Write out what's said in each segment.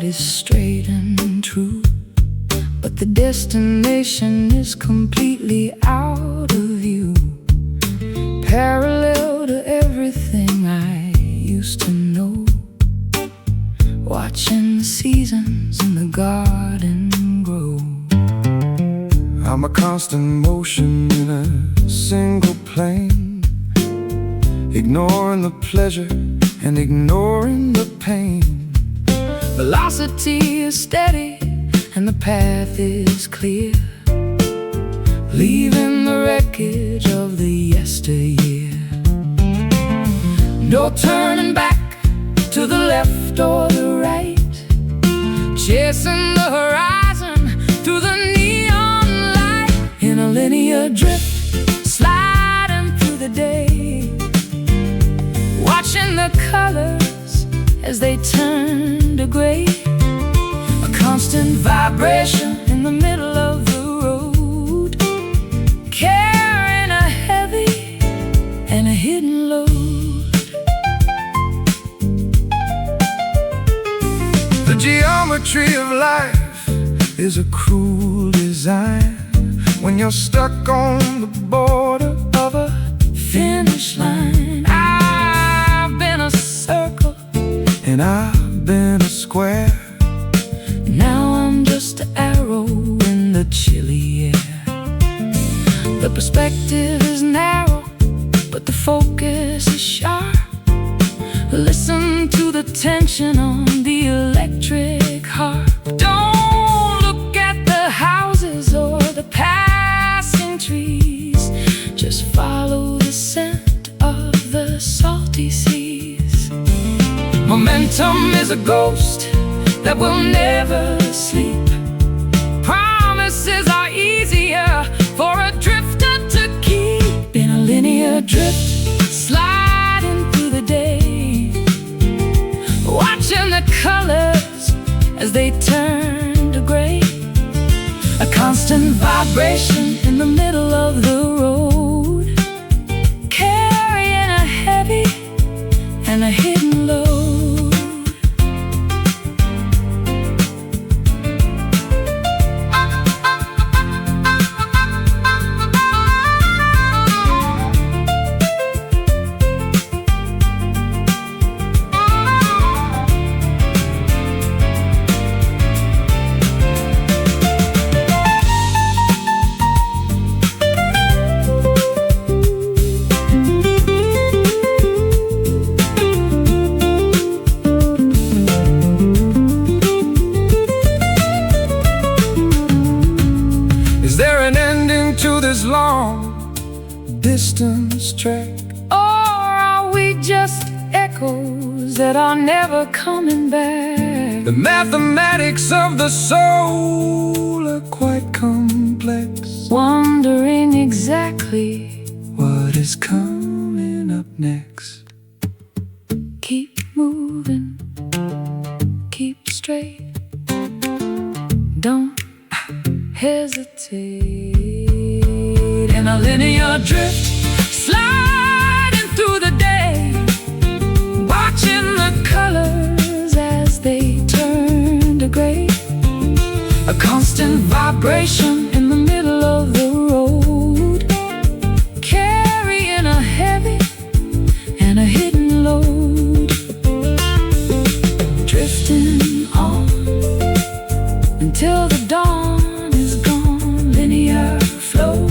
is straight and true, but the destination is completely out of view, parallel to everything I used to know. Watching the seasons in the garden grow. I'm a constant motion in a single plane, ignoring the pleasure and ignoring the pain. Velocity is steady and the path is clear, leaving the wreckage of the yesteryear. No turning back to the left or the right, chasing the horizon through the neon light. In a linear drift, sliding through the day, watching the colors as they turn to gray. A constant vibration in the middle of the road, carrying a heavy and a hidden load. The geometry of life is a cruel design when you're stuck on the border of a finish line. I've been a circle and I've been a square. Now I'm just an arrow in the chilly air. The perspective is narrow, but the focus is sharp. Listen to the tension on the electric harp. Don't look at the houses or the passing trees, just follow the scent of the salty seas. Momentum is a ghost that will never sleep. Promises are easier for a drifter to keep. In a linear drift, sliding through the day, watching the colors as they turn to gray. A constant vibration in the middle of the road, carrying a heavy and a hidden load. This long distance trek, or are we just echoes that are never coming back? The mathematics of the soul are quite complex, wondering exactly what is coming up next. Keep moving, keep straight, don't hesitate. In a linear drift, sliding through the day, watching the colors as they turn to gray. A constant vibration in the middle of the road, carrying a heavy and a hidden load. Drifting on until the dawn is gone. Linear flow.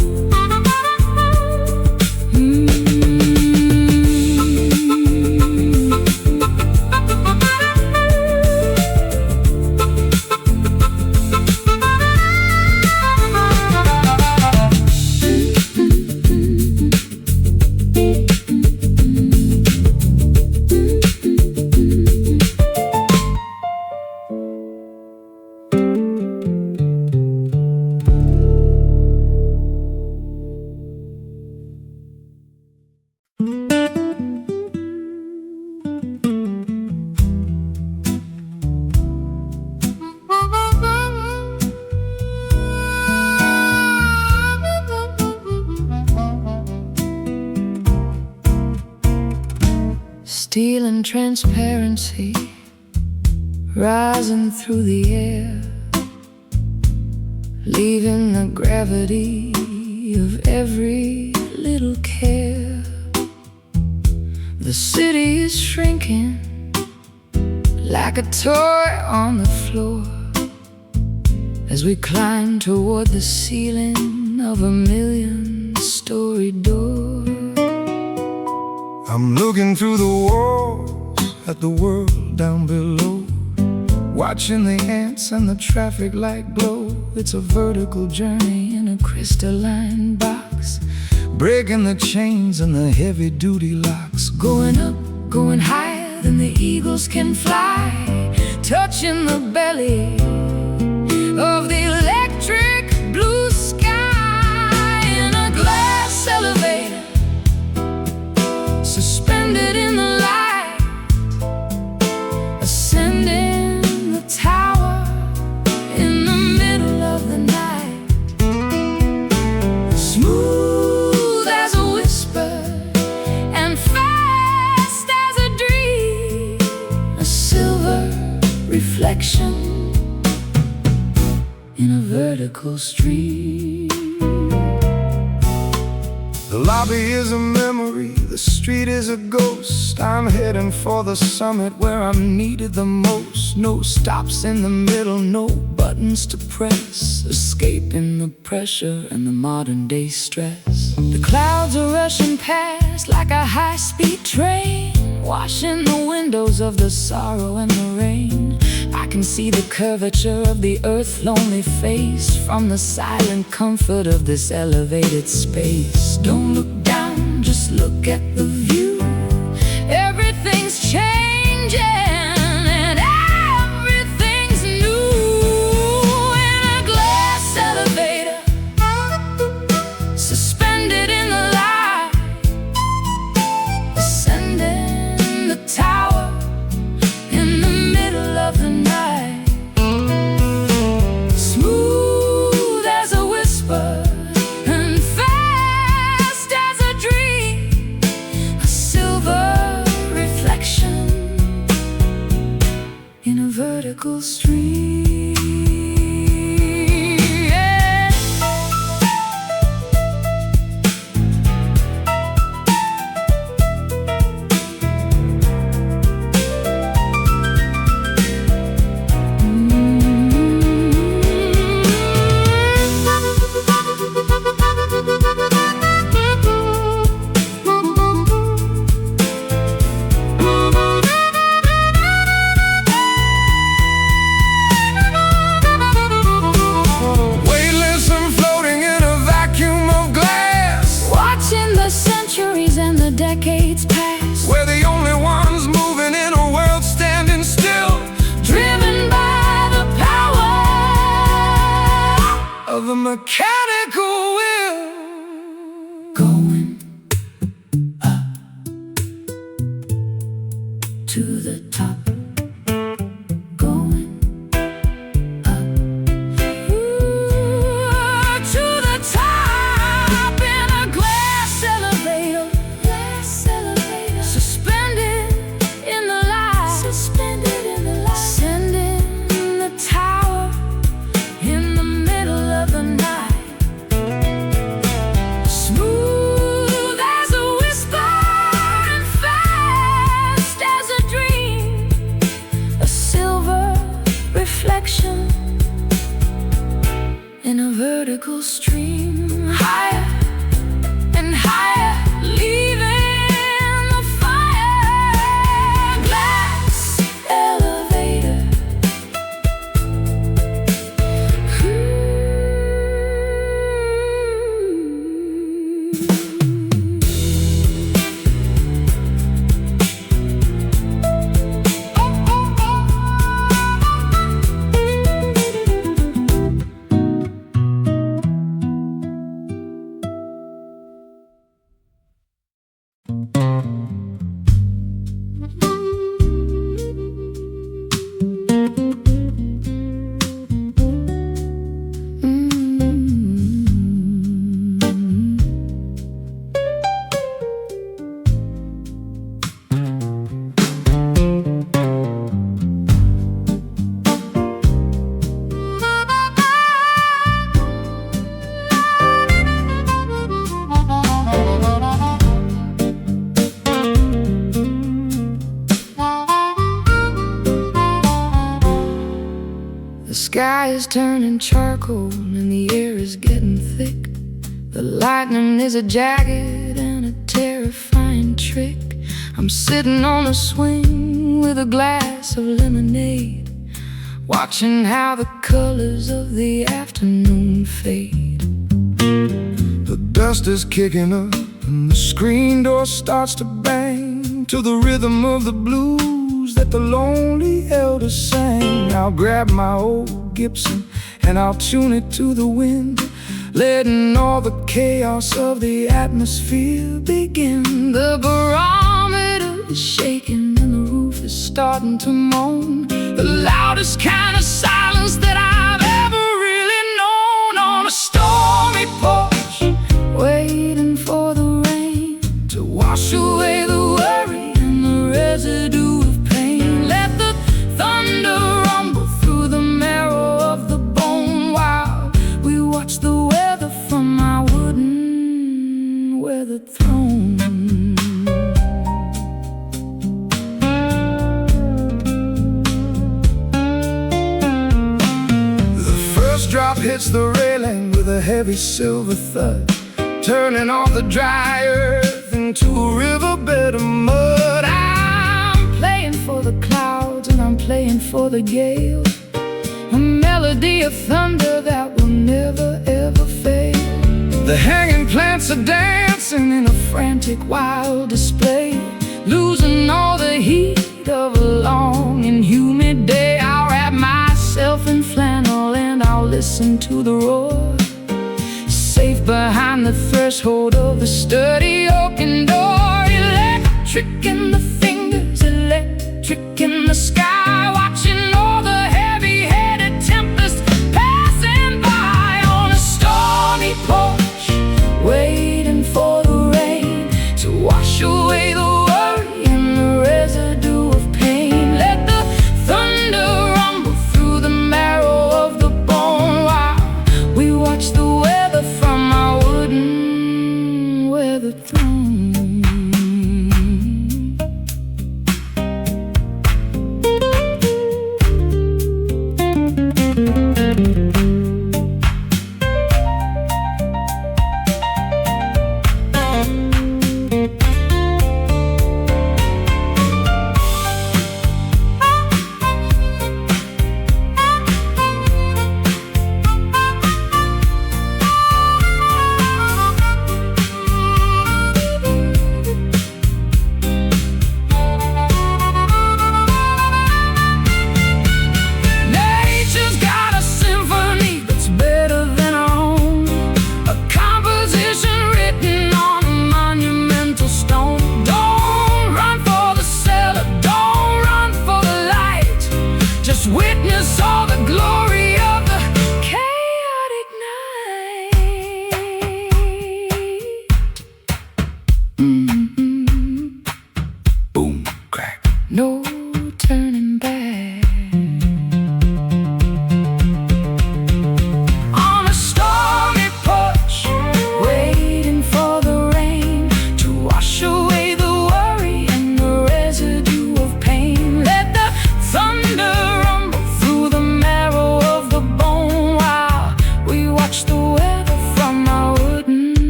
Stealing transparency rising through the air, leaving the gravity of every little care. The city is shrinking like a toy on the floor as we climb toward the ceiling of a million-story door. I'm looking through the walls at the world down below, watching the ants and the traffic light glow. It's a vertical journey in a crystalline box, breaking the chains and the heavy-duty locks. Going up, going higher than the eagles can fly, touching the belly of the electric blue sky. In a glass elevator, suspended in the light, ascending the tower in the middle of the night. Smooth as a whisper and fast as a dream, a silver reflection in a vertical stream. The lobby is a memory, the street is a ghost. I'm heading for the summit where I'm needed the most. No stops in the middle, no buttons to press, escaping the pressure and the modern day stress. The clouds are rushing past like a high-speed train, washing the windows of the sorrow and the rain. I can see the curvature of the earth's lonely face from the silent comfort of this elevated space. Don't look down, just look at the view. Everything's changing and everything's new. In a glass elevator, suspended in the light, ascending the tower in the middle of the night. Smooth as a whisper and fast as a dream, a silver reflection in a vertical stream. Yeah. Weightless and floating in a vacuum of glass, watching the centuries and the decades pass. We're the only ones moving in a world standing still, driven by the power of a mechanical will. Going up to the top, going up to the top. In a glass elevator, suspended in the light, ascending the tower in the middle of the night. Smooth as a whisper and fast as a dream, sky is turning charcoal and the air is getting thick. The lightning is a jagged and a terrifying trick. I'm sitting on a swing with a glass of lemonade, watching how the colors of the afternoon fade. The dust is kicking up and the screen door starts to bang to the rhythm of the blues that the lonely elders sang. I'll grab my old Gibson and I'll tune it to the wind, letting all the chaos of the atmosphere begin. The barometer is shaking and the roof is starting to moan, the loudest kind of silence that I've ever really known. On a stormy porch, waiting for the rain to wash away the worry and the residue of pain. Let the thunder rumble through the marrow of the bone while we watch the weather from my wooden weathered throne. Drop hits the railing with a heavy silver thud, turning all the dry earth into a riverbed of mud. I'm playing for the clouds and I'm playing for the gales, a melody of thunder that will never ever fade. The hanging plants are dancing in a frantic wild display, losing all the heat of a long and humid day. I'll wrap myself in flannel and I'll listen to the roar, safe behind the threshold of the sturdy oaken door. Electric in the fingers, electric in the sky, watching all the heavy-headed tempests passing by. On a stormy porch, waiting for the rain to wash away the worry and the residue of pain. Let the thunder rumble through the marrow of the bone while we watch the weather from our wooden weathered throne.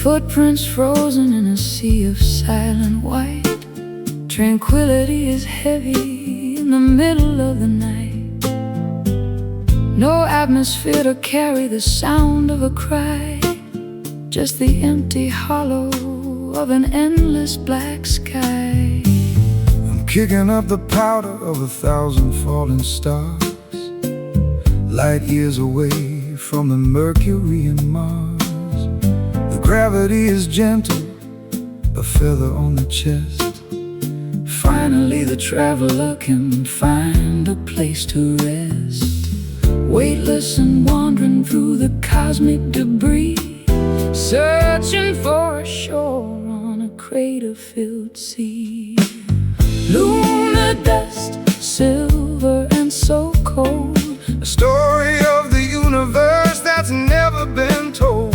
Footprints frozen in a sea of silent white. Tranquility is heavy in the middle of the night. No atmosphere to carry the sound of a cry, just the empty hollow of an endless black sky. I'm kicking up the powder of 1,000 falling stars, light years away from the Mercury and Mars. The gravity is gentle, a feather on the chest. Finally the traveler can find a place to rest, weightless and wandering through the cosmic debris, searching for a shore on a crater-filled sea. Lunar dust, silver and so cold, a story of the universe that's never been told,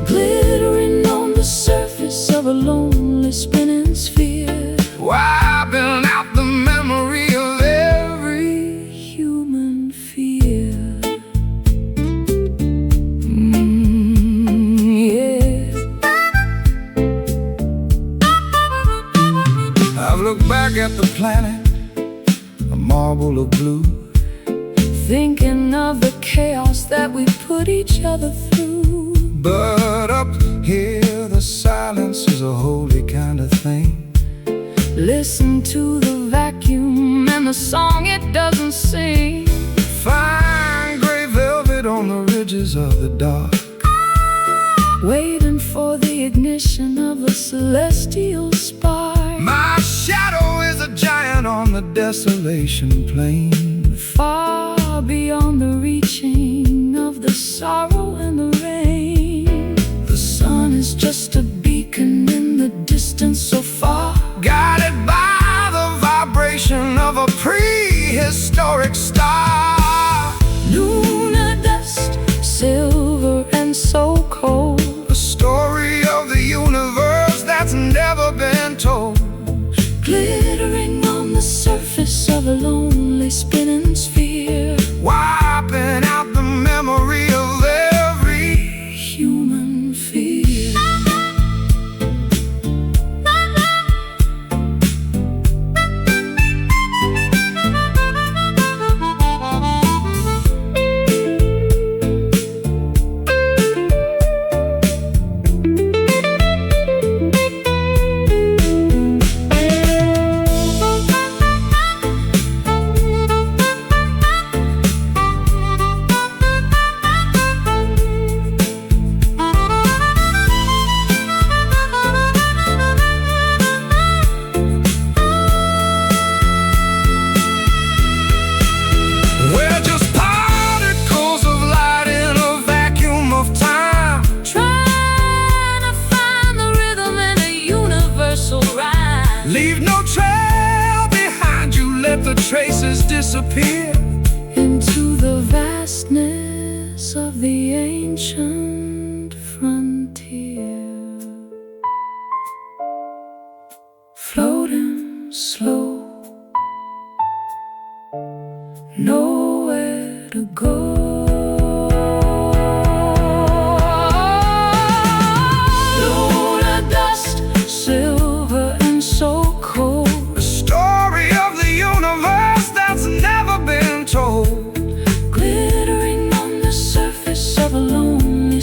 glittering on the surface of a lonely spinning sphere, wiping out the memory of every human fear. Yeah. I've looked back at the planet, a marble of blue, thinking of the chaos that we put each other through. But up here the silence is a holy kind of thing. Listen to the vacuum and the song it doesn't sing. Fine gray velvet on the ridges of the dark, waiting for the ignition of a celestial spark. My shadow is a giant on the desolation plain, far beyond the reaching of the sorrow and the rain. The sun is just a beacon in the distance so far, guided by the vibration of a prehistoric star. Lunar dust, silver and so cold, a story of the universe that's never been told, glittering on the surface of a lonely spinning sphere, wiping out the memory of every human fear. Leave no trail behind you, let the traces disappear into the vastness of the ancient frontier. Floating slow, nowhere to go. Lunar dust, silver and so cold, a story of the universe that's never been told, glittering on the surface of a lonely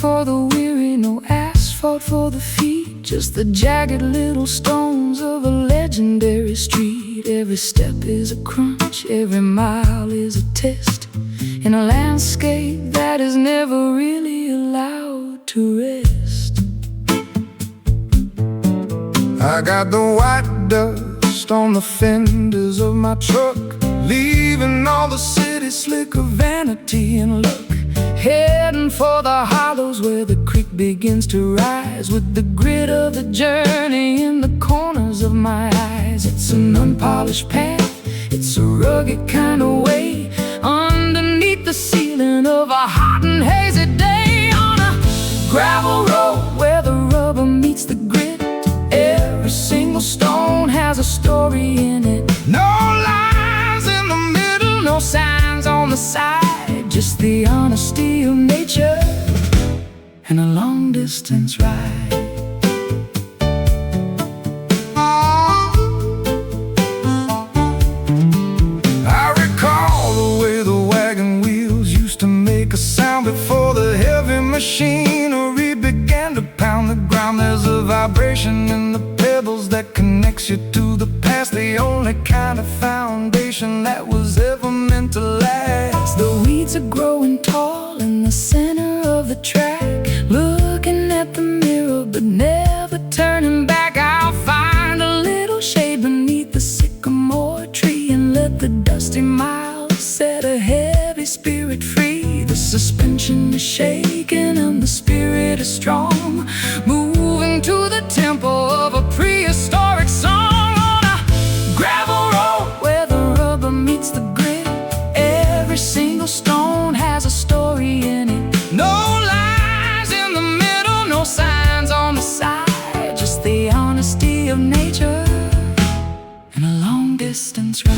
for the weary, no asphalt for the feet, just the jagged little stones of a legendary street. Every step is a crunch, every mile is a test, in a landscape that is never really allowed to rest. I got the white dust on the fenders of my truck, leaving all the city slick of vanity and luck. Heading for the hollows where the creek begins to rise, with the grit of the journey in the corners of my eyes. It's an unpolished path, it's a rugged kind of way, underneath the ceiling of a hot and hazy day. On a gravel road where the rubber meets the grit, every single stone has a story in it. No lines in the middle, no signs on the side, just the honesty of nature and a long-distance ride. I recall the way the wagon wheels used to make a sound before the heavy machinery began to pound the ground. There's a vibration in the pebbles that connects you to the past, the only kind of foundation that was ever meant to last. The weeds are growing tall in the center of the track, looking at the mirror but never turning back. I'll find a little shade beneath the sycamore tree and let the dusty miles set a heavy spirit free. The suspension is shaking and the spirit is strong, moving to the tempo of a prehistoric song. On a gravel road where the rubber meets the grit, every single stone has a story in it. No lines in the middle, no signs on the side, just the honesty of nature and a long-distance ride.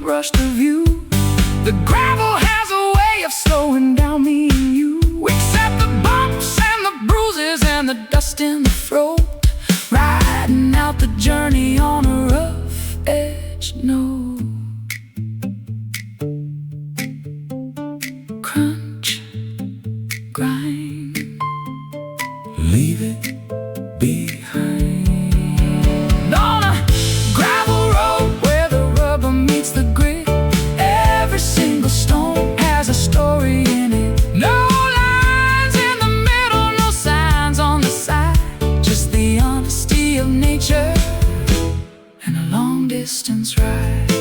Rush the view, the gravel has a way of slowing down me and you. Accept the bumps and the bruises and the dust in the throat, riding out the journey on a rough edge note. Crunch, grind, leave it behind. On a gravel road where the rubber meets the grit, every single stone has a story in it. No lines in the middle, no signs on the side, just the honesty of nature and a long-distance ride.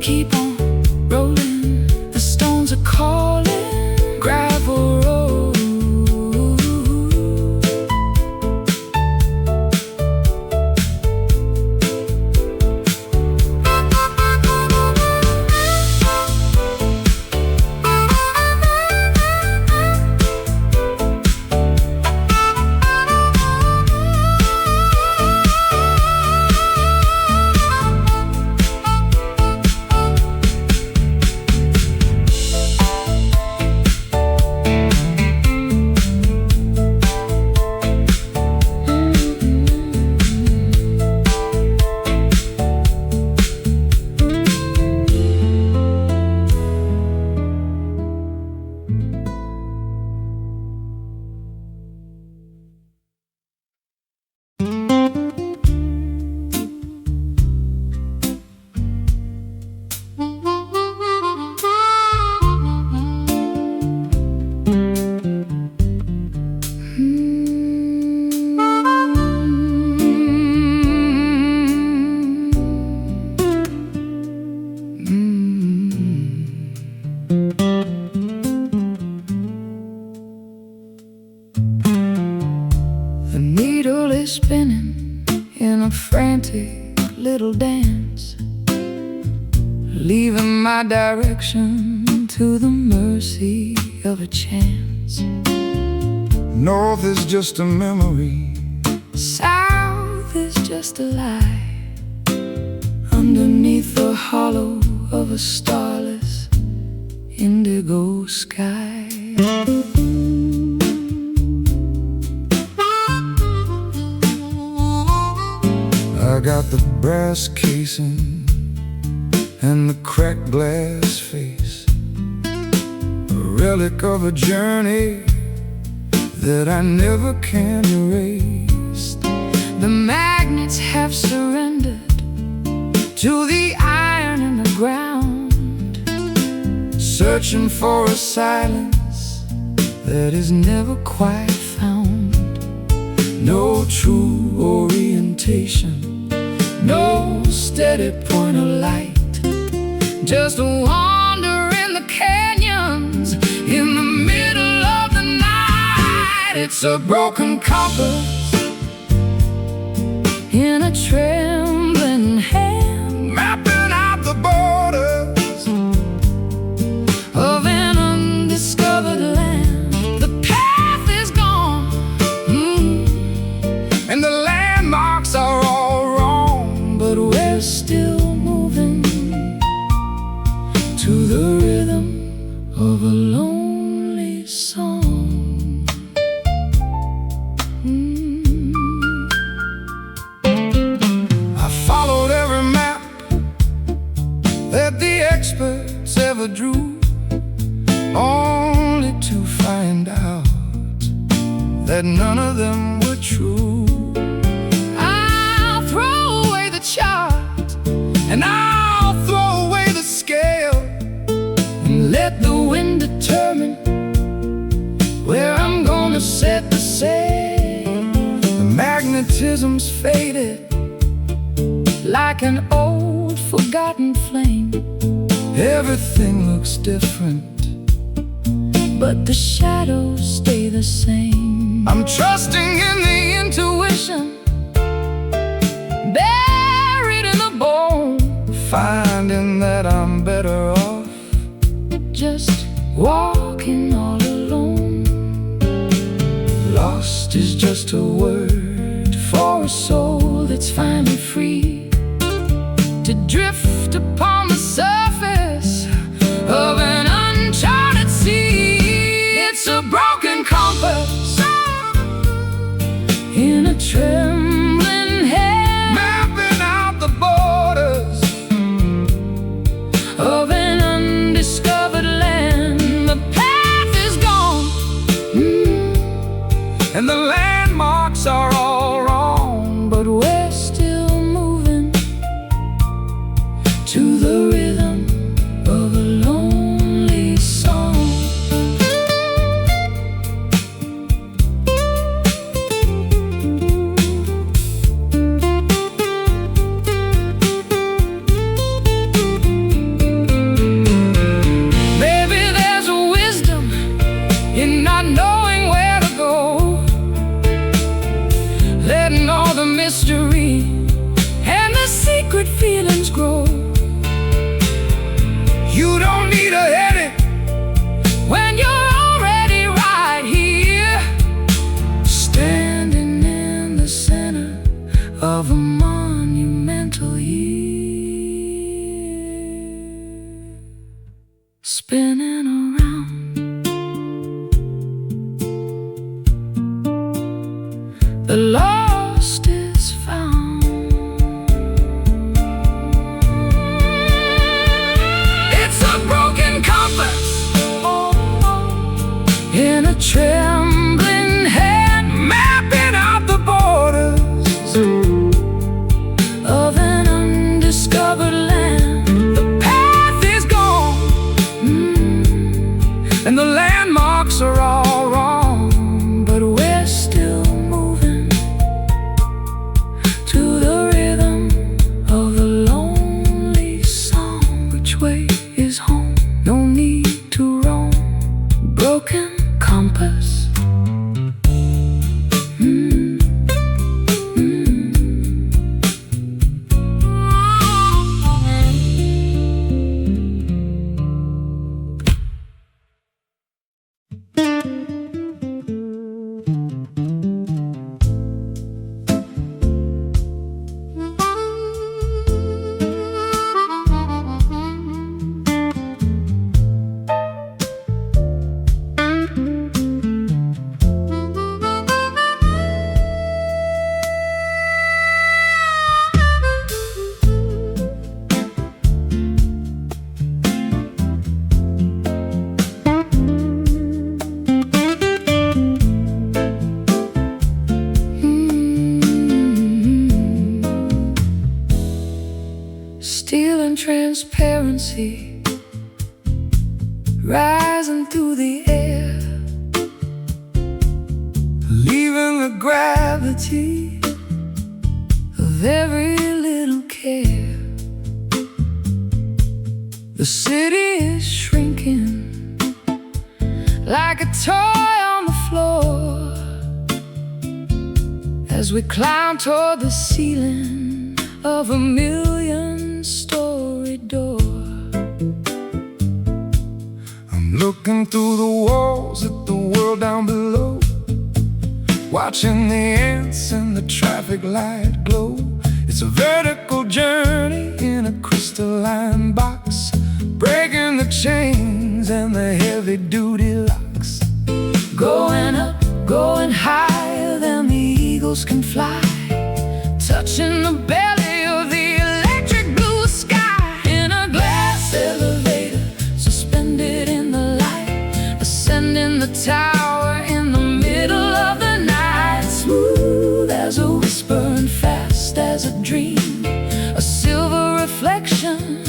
Keep on rolling, the stones are calling. Gravel road. spinning in a frantic little dance, leaving my direction to the mercy of a chance. North is just a memory, south is just a lie, underneath the hollow of a starless indigo sky. I got the brass casing and the cracked glass face, a relic of a journey that I never can erase. The magnets have surrendered to the iron in the ground, searching for a silence that is never quite found. No true orientation, no steady point of light, just a wander in the canyons in the middle of the night. It's a broken compass in a trembling hand, mapping out the borders of an undiscovered land. The path is gone, and the landmarks are all wrong, but we're still moving to the rhythm of a lonely song. I followed every map that the experts ever drew, only to find out that none of them were true. I'll throw away the chart, and I'll throw away the scale, and let the wind determine where I'm gonna set the sail. The magnetism's faded like an old forgotten flame. Everything looks different, but the shadows stay the same. I'm trusting in the intuition buried in the bone, finding that I'm better off just walking all alone. Lost is just a word for a soul that's finally free to drift upon the surface of an uncharted sea. It's a broken compass in a trembling hand, mapping out the borders of an undiscovered land. The path is gone, and the landmarks are all wrong, but we're still moving to the rhythm of a lonely song. Maybe there's a wisdom in not knowing where to go, letting all the mystery and the secret feelings grow. You don't need a headache when you're already right here, standing in the center of a monumental year, spinning around. The lost is found. It's a broken compass in a trembling hand, mapping out the borders of an undiscovered land. The path is gone, and the landmarks are all wrong, but we're still moving to the rhythm of a lonely song. Which way is home? No need to roam. Broken compass. rising through the air, leaving the gravity of every little care. The city is shrinking like a toy on the floor as we climb toward the ceiling of a million-story door. I'm looking through the walls at the world down below, watching the ants in the traffic light glow. It's a vertical journey in a crystalline box, breaking the chains and the heavy-duty locks. Going up, going higher than the eagles can fly, touching the belly of the electric blue sky. In a glass elevator, suspended in the light, ascending the tower in the middle of the night. Smooth as a whisper and fast as a dream, a silver reflection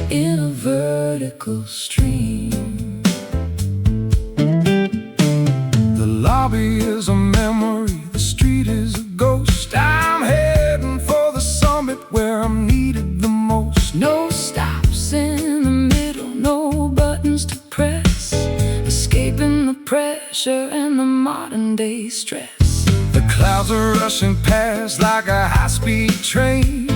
in a vertical stream. The lobby is a memory, the street is a ghost. I'm heading for the summit where I'm needed the most. No stops in the middle, no buttons to press, escaping the pressure and the modern day stress. The clouds are rushing past like a high-speed train,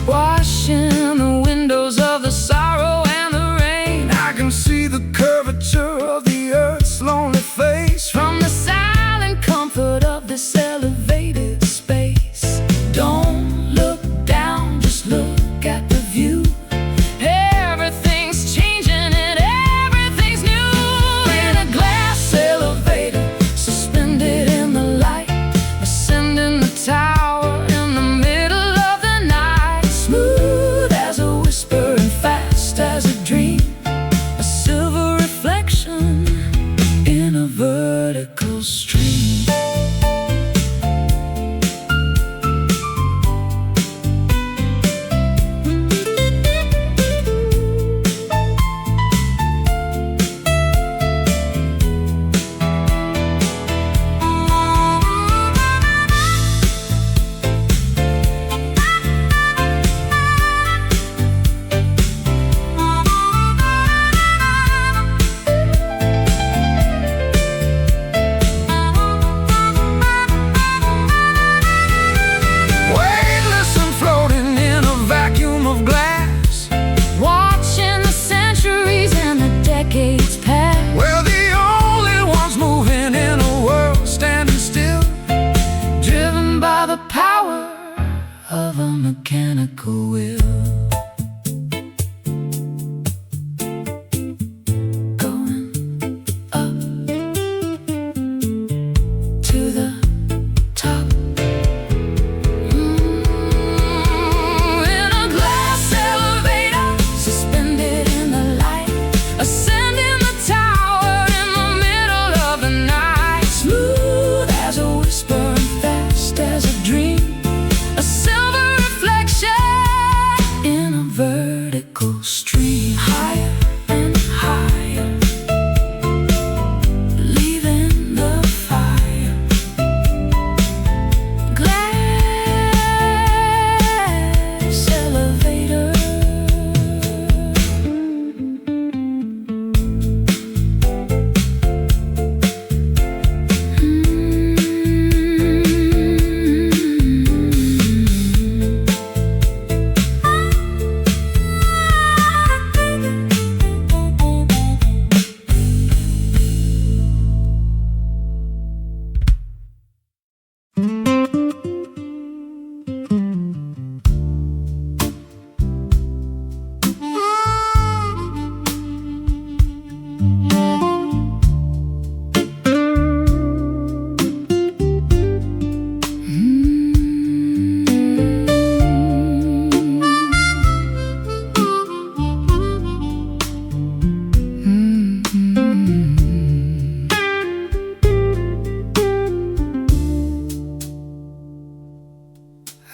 washing the windows of the sorrow and the rain. I can see the curvature of the earth's lonely face from the silent comfort of this elevated space. Don't look down, just look at the view. Everything's changing and everything's new. In a glass elevator, suspended in the light, ascending the tower in the middle of the night. Smooth as a whisper and fast as a dream, a silver reflection in a vertical stream. We're the only ones moving in a world standing still, driven by the power of a mechanical will. Going up to the top. In a glass elevator, suspended in the light, ascending the tower in the middle of the night. Smooth as a whisper and fast as a dream, a silver reflection in a vertical stream. Higher and higher, leaving the fire. Glass elevator.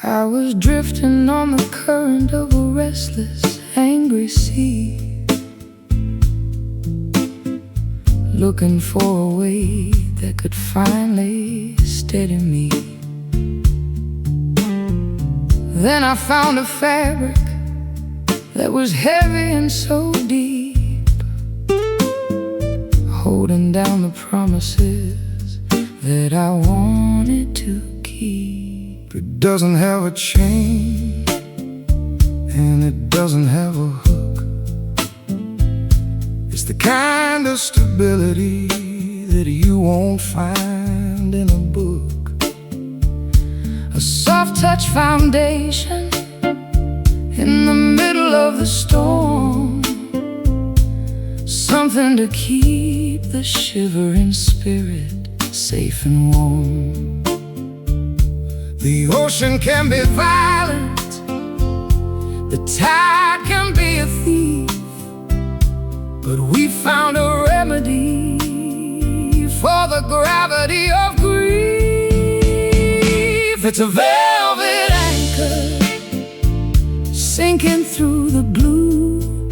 I was drifting on the current of a restless, angry sea. looking for a way that could finally steady me. Then I found a fabric that was heavy and so deep, holding down the promises that I wanted to keep. It doesn't have a chain, and it doesn't have a hook. It's the kind of stability that you won't find in a book. A soft-touch foundation in the middle of the storm, something to keep the shivering spirit safe and warm. The ocean can be violent, the tide can be a thief, but we found a remedy for the gravity of grief. It's a velvet anchor sinking through the blue,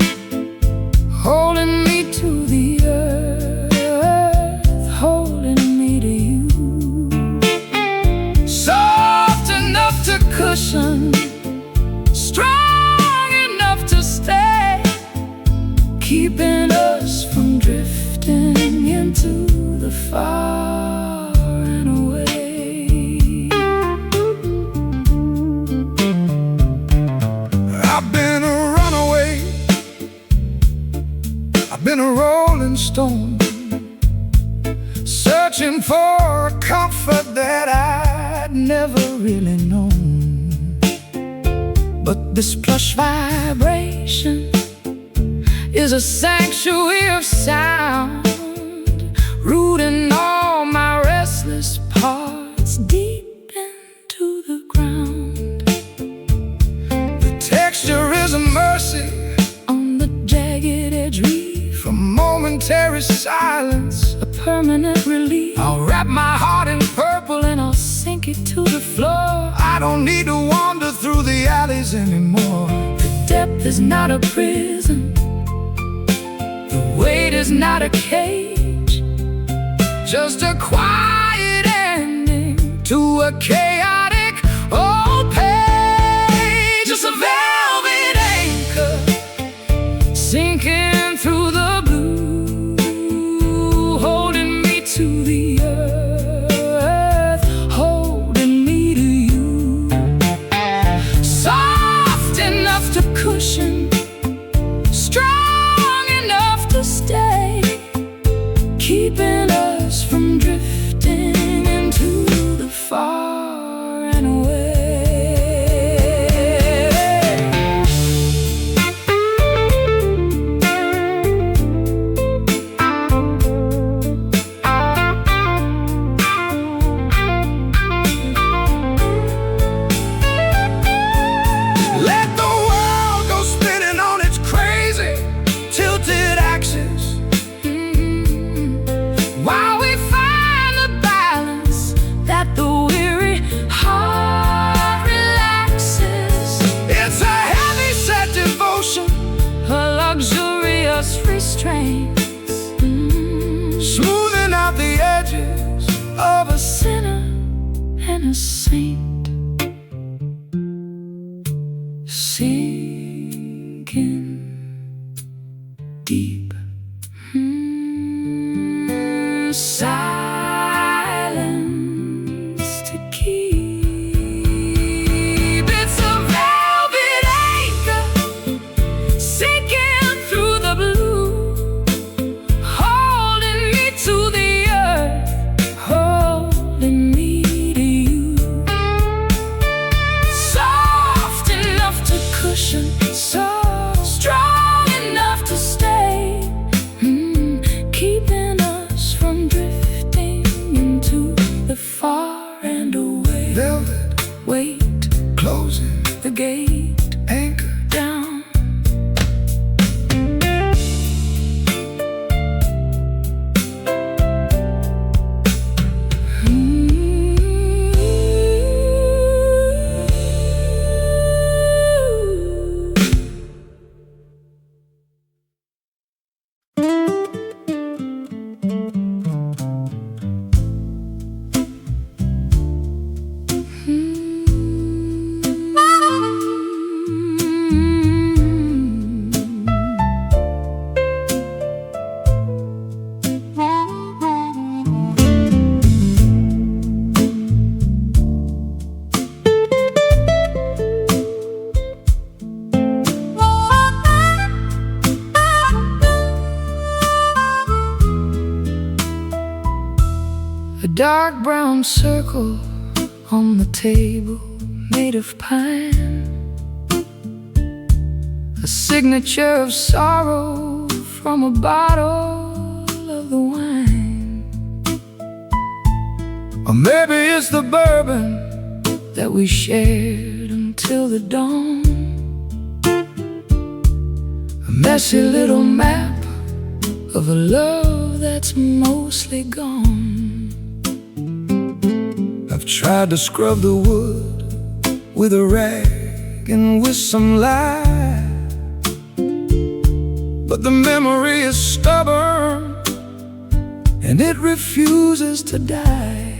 holding me to the earth, holding me to you. Soft enough to cushion, strong enough to stay, keeping us from drifting into the far and away. I've been a runaway, I've been a rolling stone, searching for a comfort that I'd never really known. But this plush vibration is a sanctuary of sound, rooting all my restless parts deep into the ground. The texture is a mercy on the jagged edge reef, from momentary silence, a permanent relief. I'll wrap my heart in purple and I'll sink it to the floor. I don't need to wander through the alleys anymore. The depth is not a prison, the weight is not a cage, just a quiet ending to a chaotic old page. Just a velvet anchor sinking through the blue, holding me to the earth, holding me to you. Soft enough to cushion, strong enough to stay, keeping us from drifting into the far and away. Let the world go spinning on its crazy, tilted axis, while we find the balance that the weary heart relaxes. It's a heavy set devotion, a luxurious restraint, smoothing out the edges of a sinner and a saint, sinking deep. Silence to keep. It's a velvet anchor sinking through the blue, holding me to the earth, holding me to you. Soft enough to cushion, so strong enough to stay, keeping us from drifting A dark brown circle on the table made of pine, a signature of sorrow from a bottle of the wine. Or maybe it's the bourbon that we shared until the dawn. A messy little map of a love that's mostly gone. I've tried to scrub the wood with a rag and with some lye, but the memory is stubborn and it refuses to die.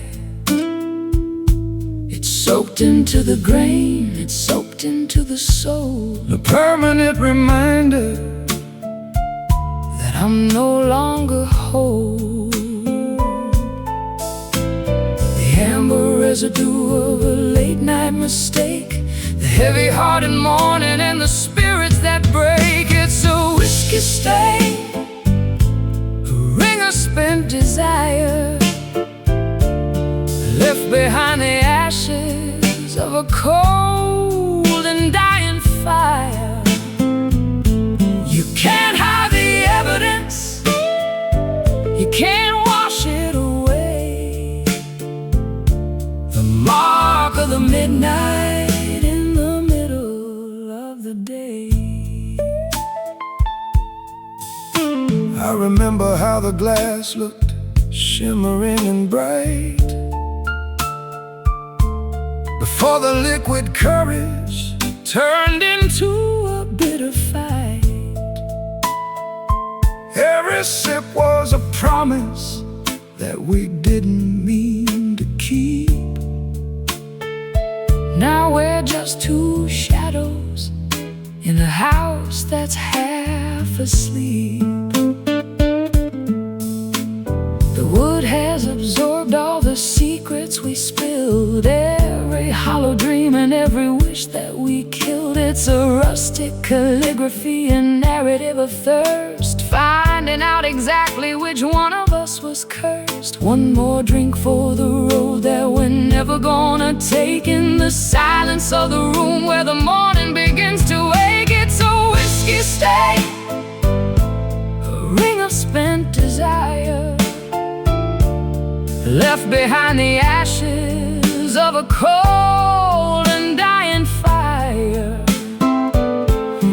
It's soaked into the grain, it's soaked into the soul, a permanent reminder that I'm no longer whole. The amber residue of a late night mistake, the heavy-hearted morning and the spirits that break. It's a whiskey stain, a ring of spent desire, left behind the ashes of a cold and dying fire. You can't hide the evidence, you can't wash it away. The mark of the midnight in the middle of the day. I remember how the glass looked shimmering and bright before the liquid courage turned into a bitter fight. Every sip was a promise that we didn't mean to keep. Now we're just two shadows in a house that's half asleep. The wood has absorbed all the secrets we spilled, every hollow dream and every wish that we killed. It's a rustic calligraphy, a narrative of thirst, finding out exactly which one of us was cursed. One more drink for the road that we're never gonna take, in the silence of the room where the morning begins to wake. It's a whiskey stain, a ring of spent desire, left behind the ashes of a cold and dying fire.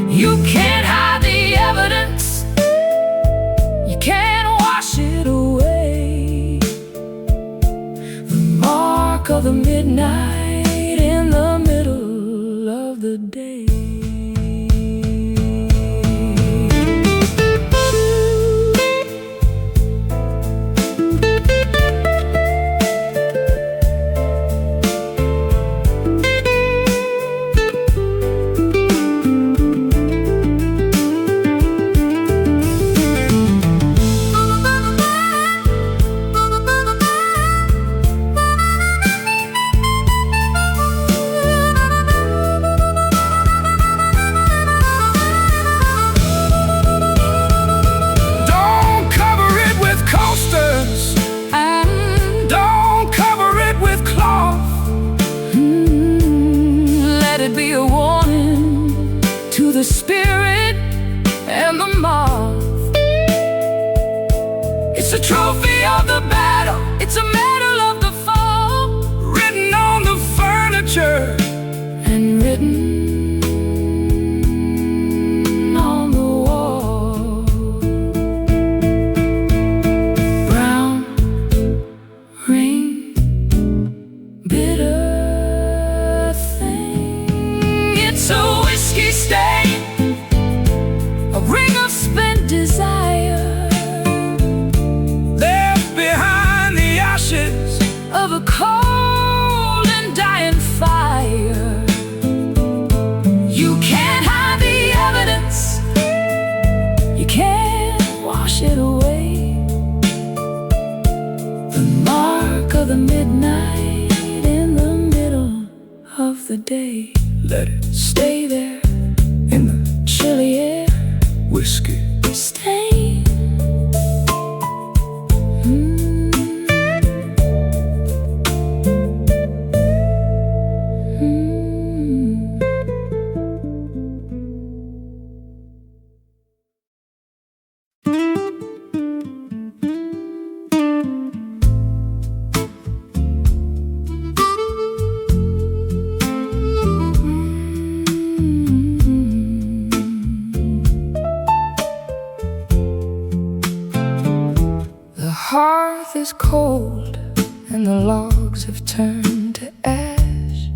You can't hide the evidence, you can't wash it away. The mark of the midnight in the middle of the day. Be a warning to the spirit and the moth. It's a trophy of the battle, it's a medal of the fall, written on the furniture and written on the wall. Brown rain, bitter, a whiskey stain, a ring of spent desire, left behind the ashes of a cold and dying fire. You can't hide the evidence, you can't wash it away. The mark of the midnight in the middle of the day. Let it stay there in the chilly air. Whiskey stain. hearth is cold and the logs have turned to ash.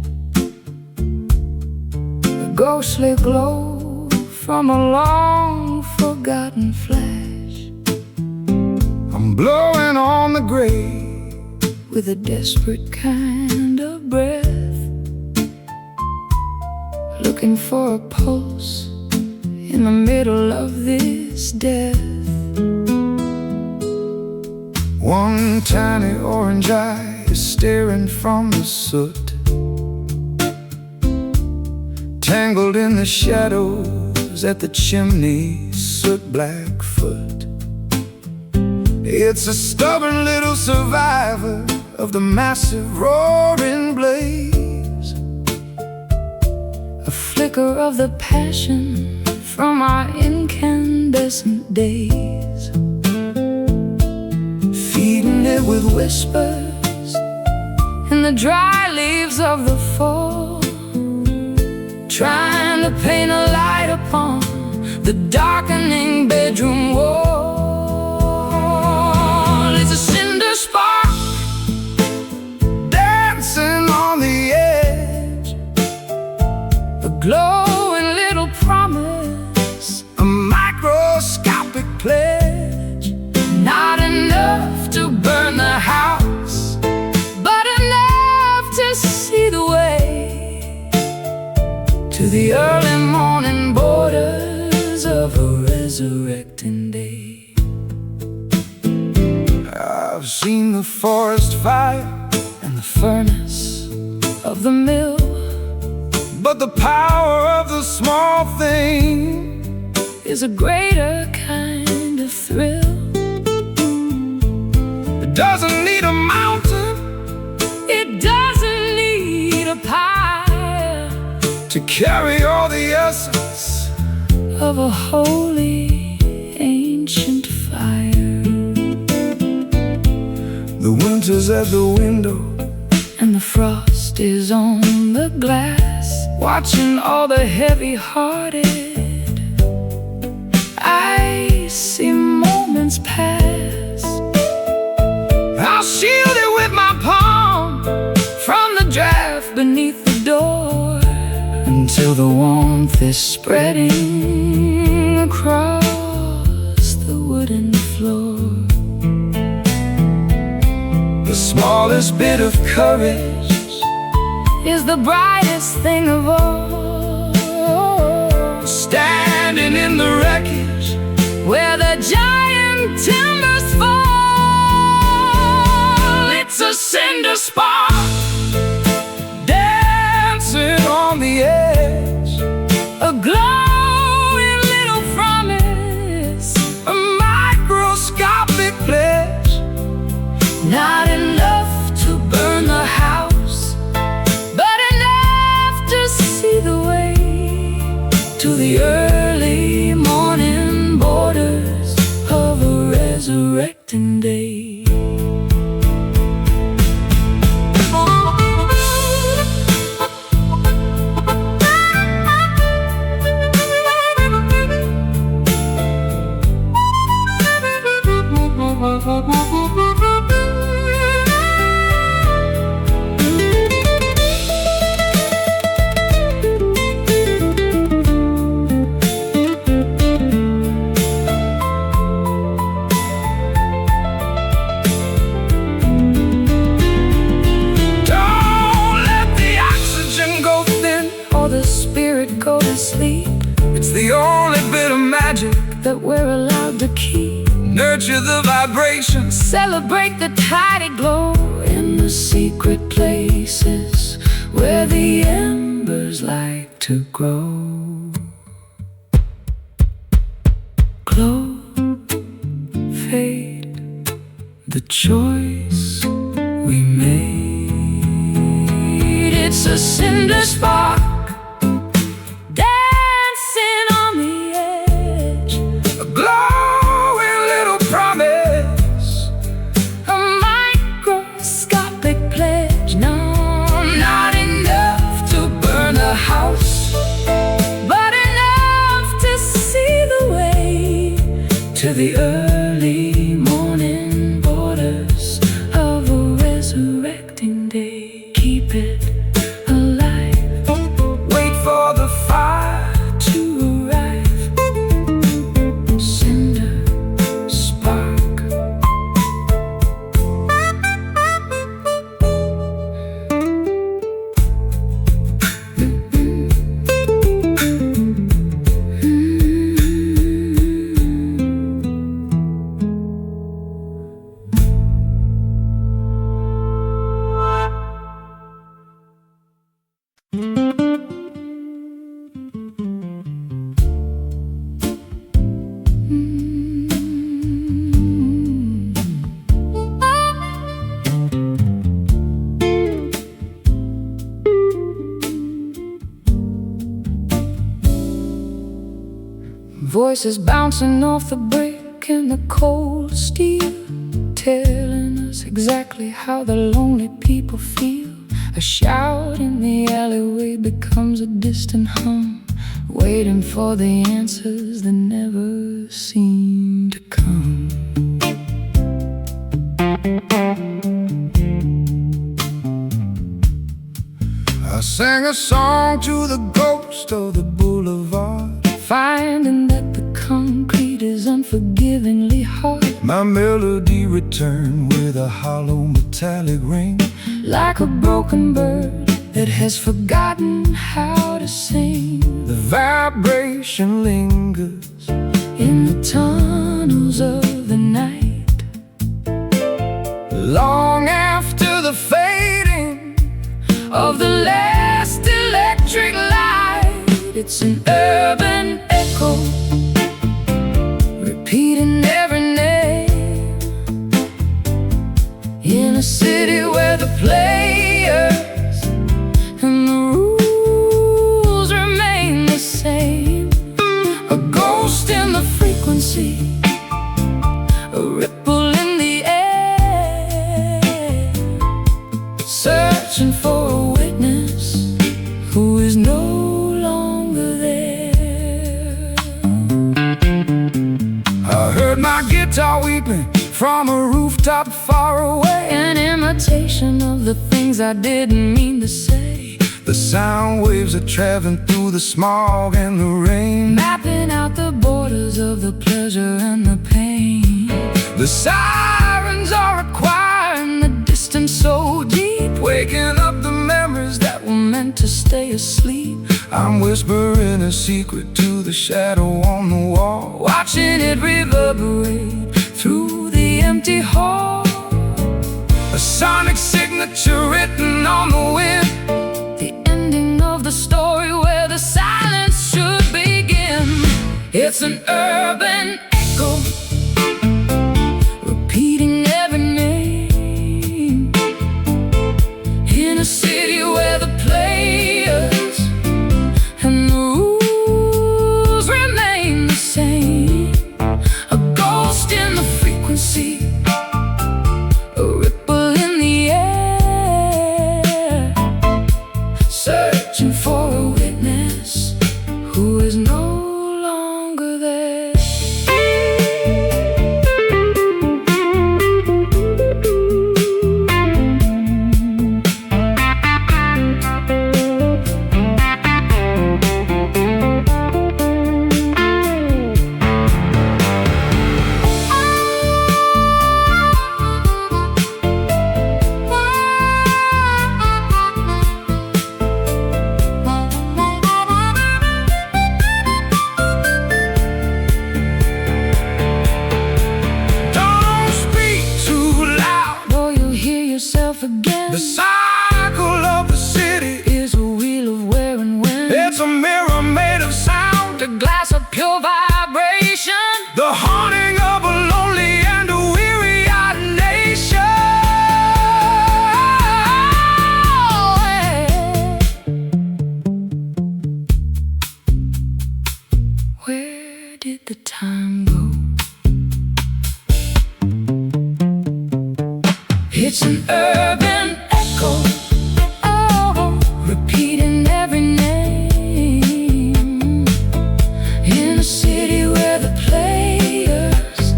A ghostly glow from a long forgotten flash. I'm blowing on the grave with a desperate kind of breath, looking for a pulse in the middle of this death. One tiny orange eye is staring from the soot, tangled in the shadows at the chimney's soot-black foot. It's a stubborn little survivor of the massive roaring blaze, a flicker of the passion from our incandescent days, feeding it with whispers in the dry leaves of the fall, trying to paint a light upon the darkening bedroom wall. It's a cinder spark dancing on the edge, a glowing little promise, a microscopic pledge. Not enough to burn the house, but enough to see the way to the early morning borders of a resurrecting day. I've seen the forest fire and the furnace of the mill, but the power of the small thing is a greater kind of thrill. It doesn't need a mountain, it doesn't need a pile to carry all the essence of a holy ancient fire. The winter's at the window and the frost is on the glass, watching all the heavy-hearted icy moments pass. I'll shield it with my palm from the draft beneath the door, until the warmth is spreading across the wooden floor. The smallest bit of courage is the brightest thing of all, standing in the wreckage where the giant timbers fall. It's a cinder spark dancing on the edge, a glowing little promise, a microscopic pledge. Not enough to burn the house, but enough to see the way to the early morning borders of a resurrecting day. Go to sleep. It's the only bit of magic that we're allowed to keep. Nurture the vibrations, celebrate the tidy glow in the secret places where the embers like to grow. Glow, fade, the choice we made. It's a cinder spark dancing on the edge, a glowing little promise, a microscopic pledge. No, not enough to burn a house, but enough to see the way to the early morning boy. voices bouncing off the brick and the cold steel, telling us exactly how the lonely people feel. A shout in the alleyway becomes a distant hum, waiting for the answers that never seem to come. I sang a song to the ghost of the boulevard, finding that the concrete is unforgivingly hard. My melody returned with a hollow metallic ring, like a broken bird that has forgotten how to sing. The vibration lingers in the tunnels of the night, long after the fading of the last electric light. It's an urban echo, repeating every name, in a city where the players and the rules remain the same. A ghost in the frequency, a ripple in the air, searching for a witness who is no longer there. I heard my guitar weeping from a rooftop far away, an imitation of the things I didn't mean to say. The sound waves are traveling through the smog and the rain, mapping out the borders of the pleasure and the pain. The sirens are a choir in the distance so deep, waking up the memories that were meant to stay asleep. I'm whispering a secret to the shadow on the wall, watching it reverberate through the empty hall. A sonic signature written on the wind, the ending of the story where the silence should begin. It's an urban echo, repeating every name, in a city where the players and the rules remain the same. A ghost in the frequency, a ripple in the air, searching for a witness who is no longer there. Again. The cycle of the city is a wheel of wear and wind. It's a mirror made of sound, a glass of pure vibration, the haunting of a lonely and a weary-eyed nation. Where did the time go? It's an urban echo, oh, repeating every name, in a city where the players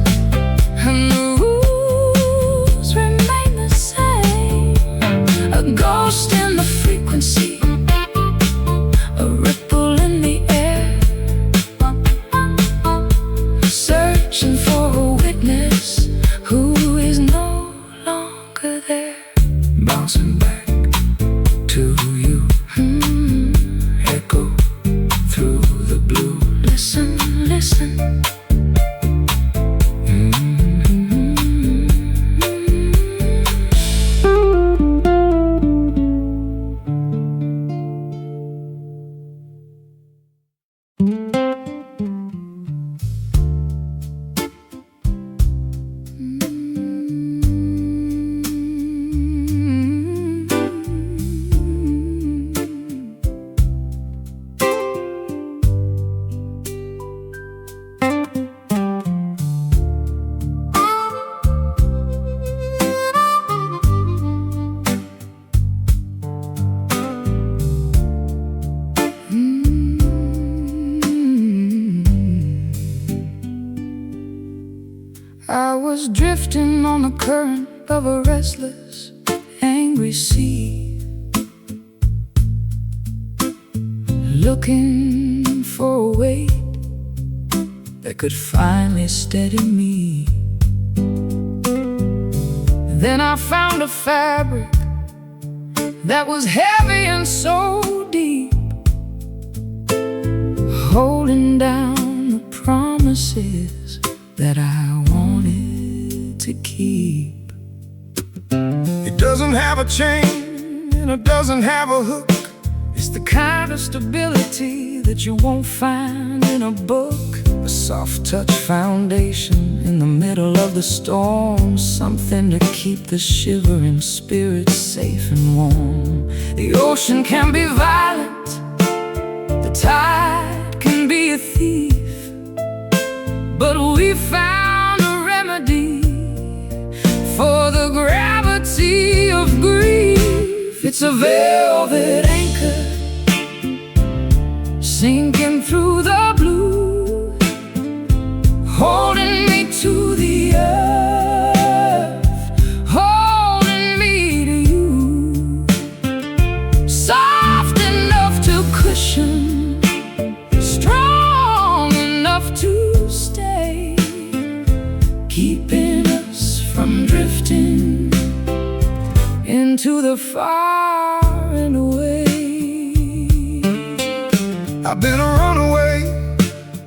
and the rules remain the same. A ghost in the frequency, a ripple in the air, searching for a witness who is no longer there. Bouncing back drifting on the current of a restless, angry sea, looking for a weight that could finally steady me. Then I found a fabric that was heavy and so deep, holding down the promises that I wanted to keep. It doesn't have a chain and it doesn't have a hook. It's the kind of stability that you won't find in a book. A soft touch foundation in the middle of the storm, something to keep the shivering spirit safe and warm. The ocean can be violent, the tide can be a thief, but we found a remedy for the gravity of grief. It's a velvet anchor sinking through the blue, holding me to the earth, holding me to you. Soft enough to cushion, strong enough to stay, keeping us from drifting into the far and away. I've been a runaway,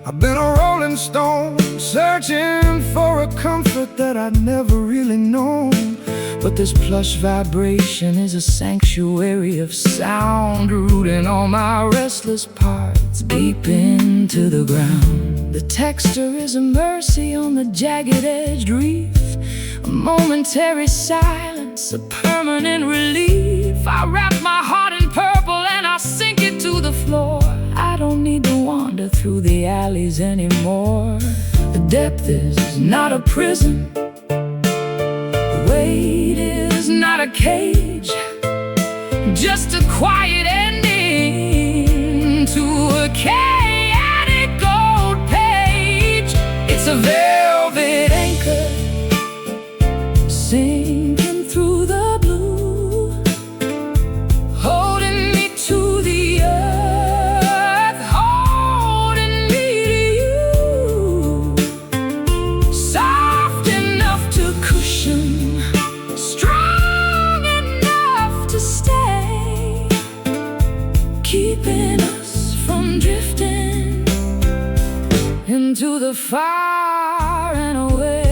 I've been a rolling stone, searching for a comfort that I'd never really known. But this plush vibration is a sanctuary of sound, rooting all my restless parts deep into the ground. The texture is a mercy on the jagged-edged reef, a momentary silence, a permanent relief. I wrap my heart in purple and I sink it to the floor. I don't need to wander through the alleys anymore. The depth is not a prison, the weight is not a cage, just a quiet ending to a chaotic gold page. It's a velvet anchor sinking through the blue, holding me to the earth, holding me to you. Soft enough to cushion, strong enough to stay, keeping us from drifting into the far and away.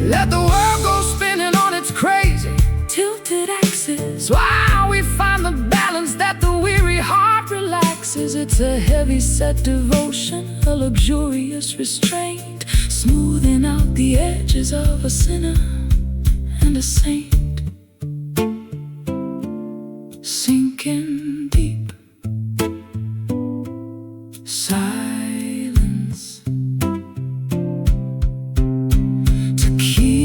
Let the world go spinning on its crazy, tilted axis, while we find the balance that the weary heart relaxes. It's a heavy-set devotion, a luxurious restraint, smoothing out the edges of a sinner and a saint. Sinking deep, silence to keep.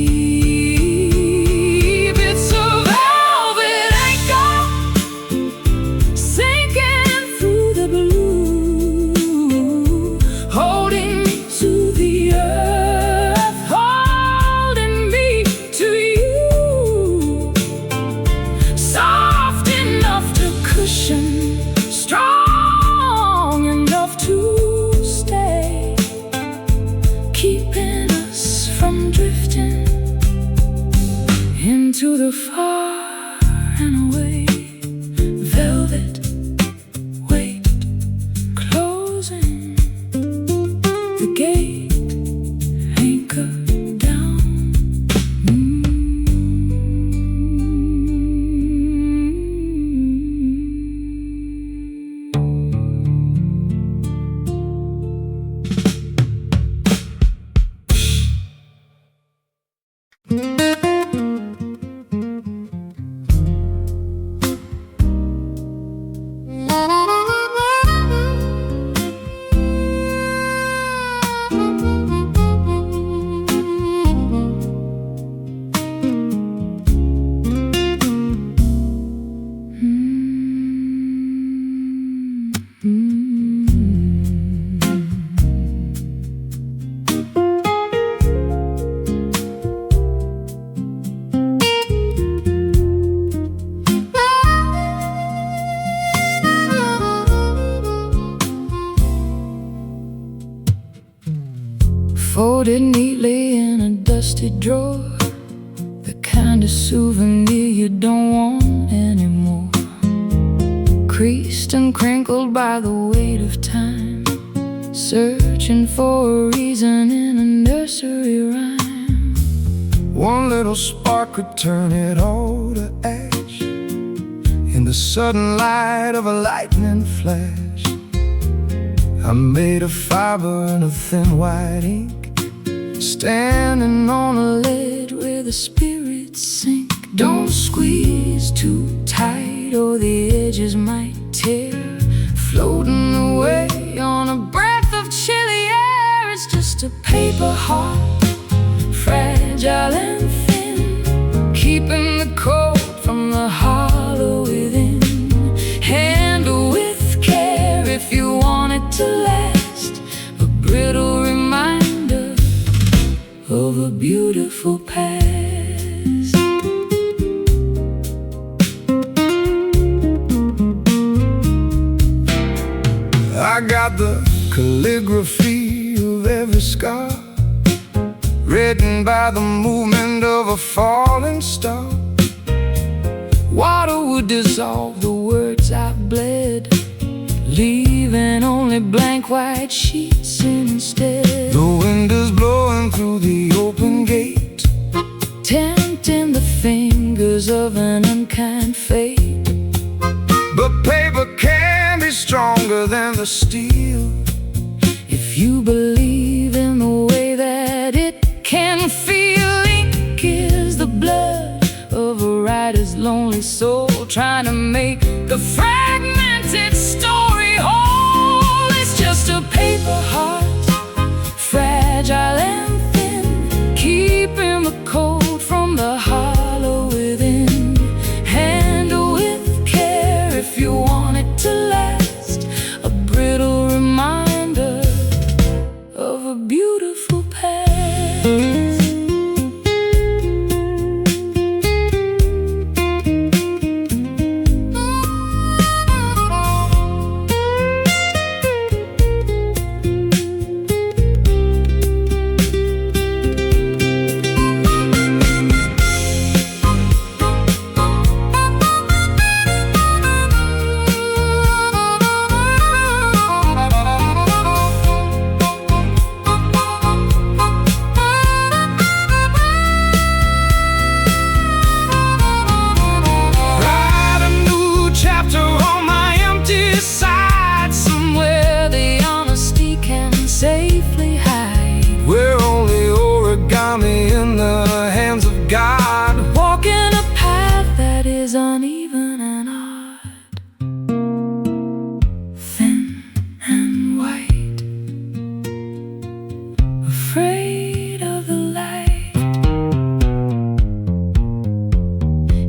It's a velvet anchor sinking through the blue, holding me to the earth, holding me to you. Soft enough to cushion, strong enough to stay, keeping us from drifting into the far and away. Velvet weight closing the gate, anchor down. folded neatly in a dusty drawer, the kind of souvenir you don't want anymore. Creased and crinkled by the weight of time, searching for a reason in a nursery rhyme. One little spark could turn it all to ash in the sudden light of a lightning flash. I'm made of fiber and a thin white ink, standing on a ledge where the spirits sink. Don't squeeze too tight or the edges might tear, floating away on a breath of chilly air. It's just a paper heart, fragile and thin, keeping the cold from the hollow within. Handle with care if you want it to last, a brittle reminder of a beautiful past. I got the calligraphy of every scar, written by the movement of a falling star. Water would dissolve the words I bled, leaving only blank white sheets instead. The wind is blowing through the open gate, tempting the fingers of an unkind fate. But paper can be stronger than the steel, if you believe in the way that it can feel. Ink is the blood of a writer's lonely soul, trying to make a fragmented story whole. It's just a paper heart, fragile and thin, keeping the cold from the hollow within. Handle with care if you want it to last, a brittle reminder of a beautiful past. Uneven and odd, thin and white, afraid of the light.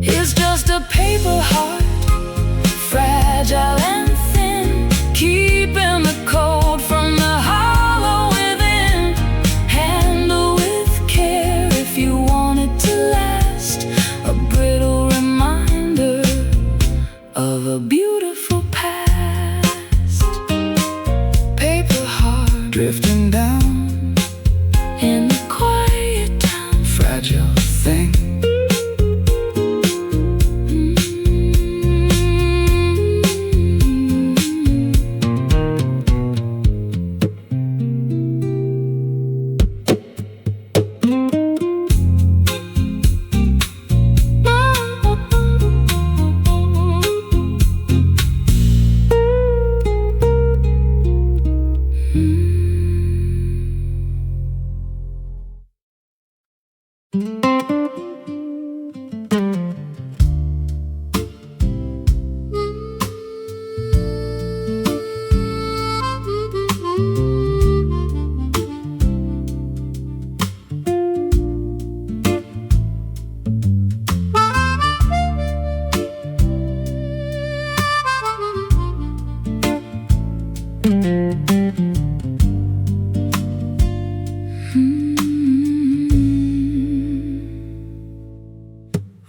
It's just a paper heart, fragile and thin, keeping the cold from the hollow within. Handle with care if you want it to last, a brittle of a beautiful past. Paper heart drifting down in the quiet town, fragile thing.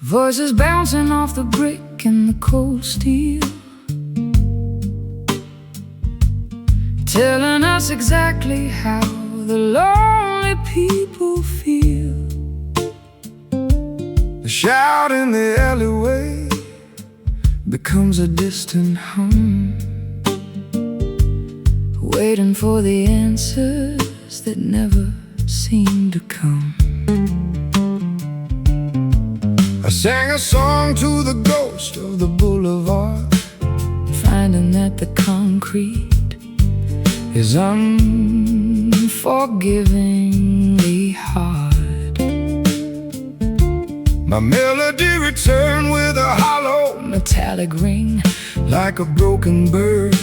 Voices bouncing off the brick and the cold steel, telling us exactly how the lonely ordinary people feel. The shout in the alleyway becomes a distant hum, waiting for the answers that never seem to come. I sang a song to the ghost of the boulevard, finding that the concrete is unforgivingly hard. My melody returned with a hollow metallic ring, like a broken bird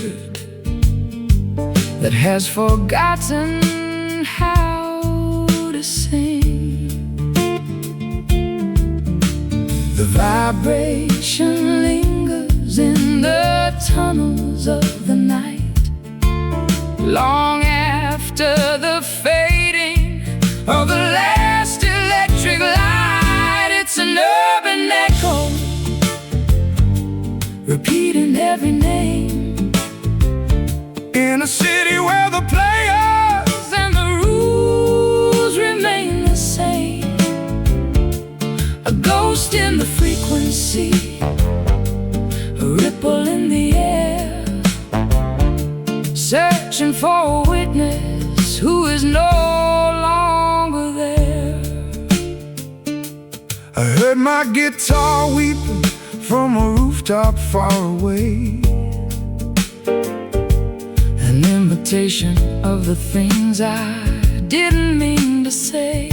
that has forgotten how to sing. The vibration lingers in the tunnels of the night, long after the fading of the last electric light. It's an urban echo, repeating every name, in a city where the players and the rules remain the same. A ghost in the frequency, a ripple in the air, searching for a witness who is no longer there. I heard my guitar weeping from a rooftop far away, an imitation of the things I didn't mean to say.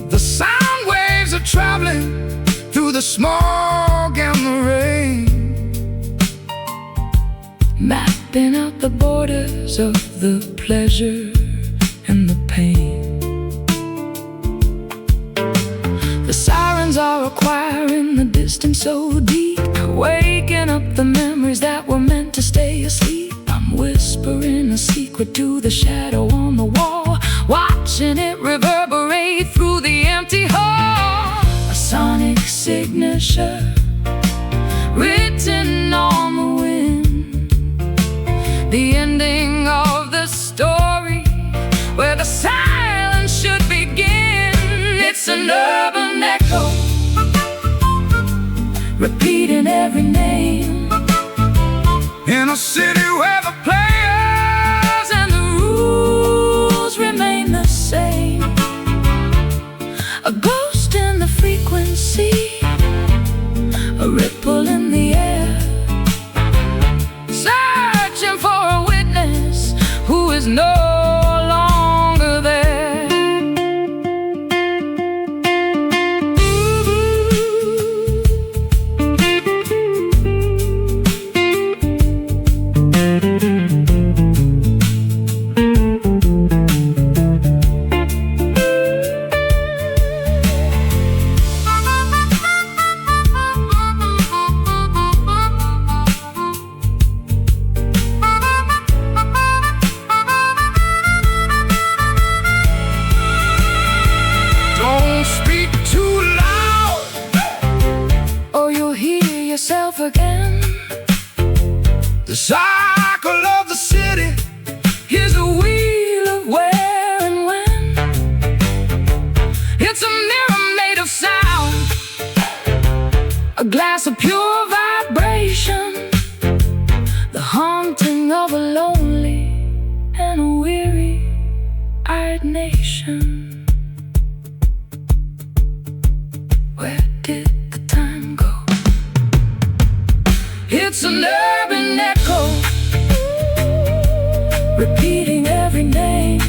The sound waves are traveling through the smog and the rain, mapping out the borders of the pleasure and the pain. The sirens are a choir in the distance so deep, waking up the memories that were meant to stay asleep. I'm whispering a secret to the shadow on the wall, watching it reverberate through the empty hall. A sonic signature written on the wind, the ending of the story where the silence should begin. It's an urban echo, repeating every name, in a city where the players and the rules remain the same. A ghost in the frequency, a ripple in the air, searching for a witness who is no longer there. Again, the cycle of the city is a wheel of where and when. It's a mirror made of sound, a glass of pure vibration, the haunting of a lonely and a weary-eyed nation. Where did the time go? It's an urban echo, repeating every name,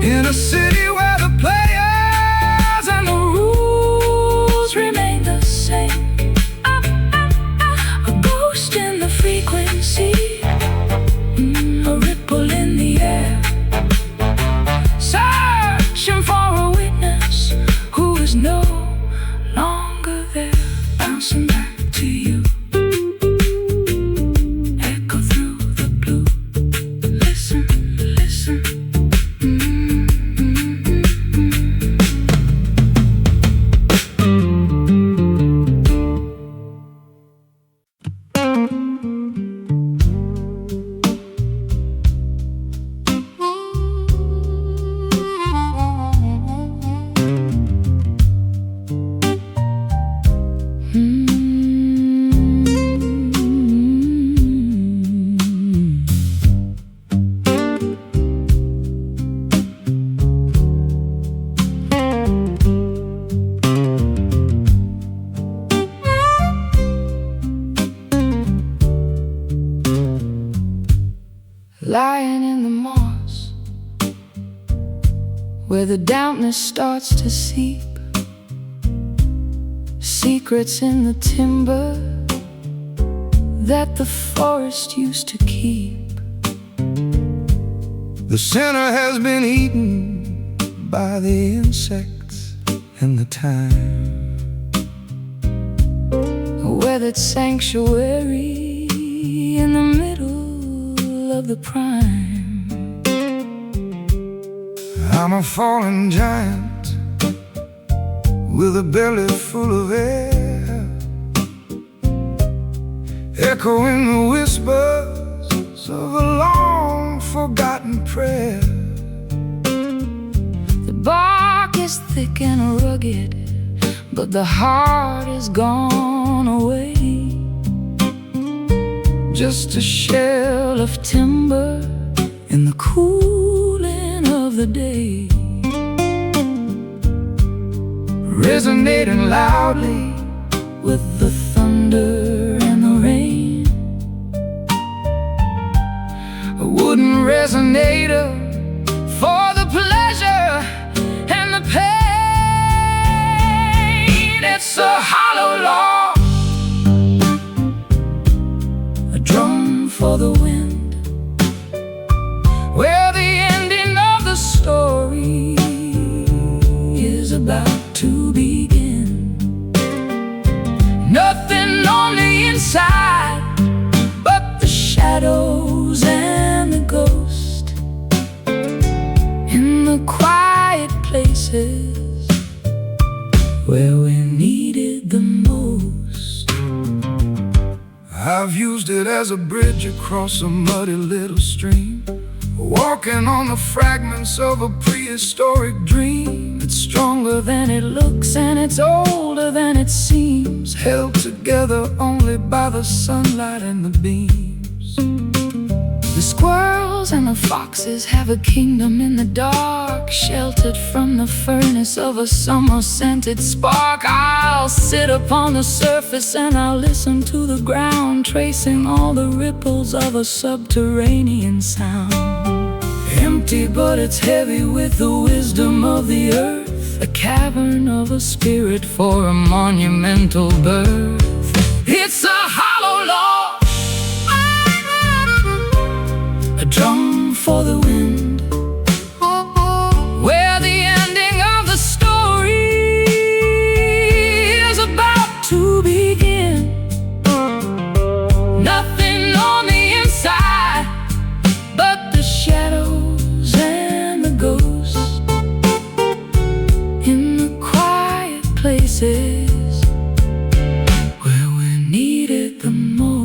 in a city where the players and the rules remain the same. A ghost in the frequency, a ripple in the air, searching for a witness who is no longer there. Bouncing back to you, echo through the blue. Listen, listen. where the dampness starts to seep, secrets in the timber that the forest used to keep. The sinner has been eaten by the insects and the time, a weathered sanctuary in the middle of the prime. I'm a fallen giant with a belly full of air, echoing the whispers of a long-forgotten prayer. The bark is thick and rugged, but the heart is gone away. Just a shell of timber in the cooling of the day, resonating loudly with the thunder and the rain. A wooden resonator for the pleasure and the pain. It's a hollow log, a drum for the wind, where the ending of the story is about to begin. Nothing on the inside but the shadows and the ghost in the quiet places where we needed the most. I've used it as a bridge across a muddy little stream, walking on the fragments of a prehistoric dream. It's stronger than it looks and it's older than it seems, held together only by the sunlight and the beams. The squirrels and the foxes have a kingdom in the dark, sheltered from the furnace of a summer-scented spark. I'll sit upon the surface and I'll listen to the ground, tracing all the ripples of a subterranean sound. Empty, but it's heavy with the wisdom of the earth, a cavern of a spirit for a monumental birth. It's a hollow log, a drum for the wind, where the ending of the story is about to begin. Nothing on the inside but the shadows and the ghosts in the quiet places where we needed the most.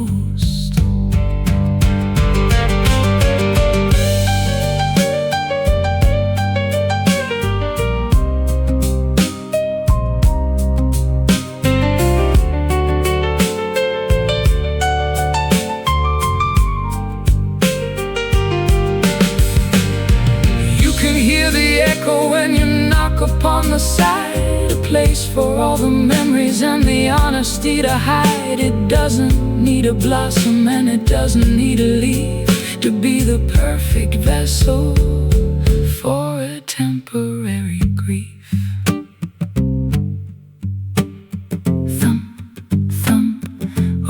When you knock upon the side, a place for all the memories and the honesty to hide. It doesn't need a blossom and it doesn't need a leaf to be the perfect vessel for a temporary grief. Thump, thump,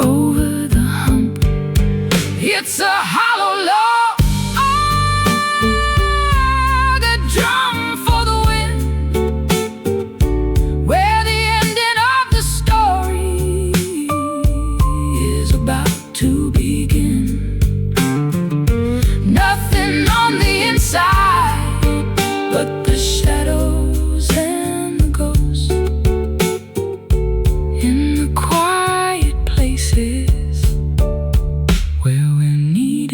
over the hump. It's a hollow log, but the shadows and the ghosts in the quiet places where we need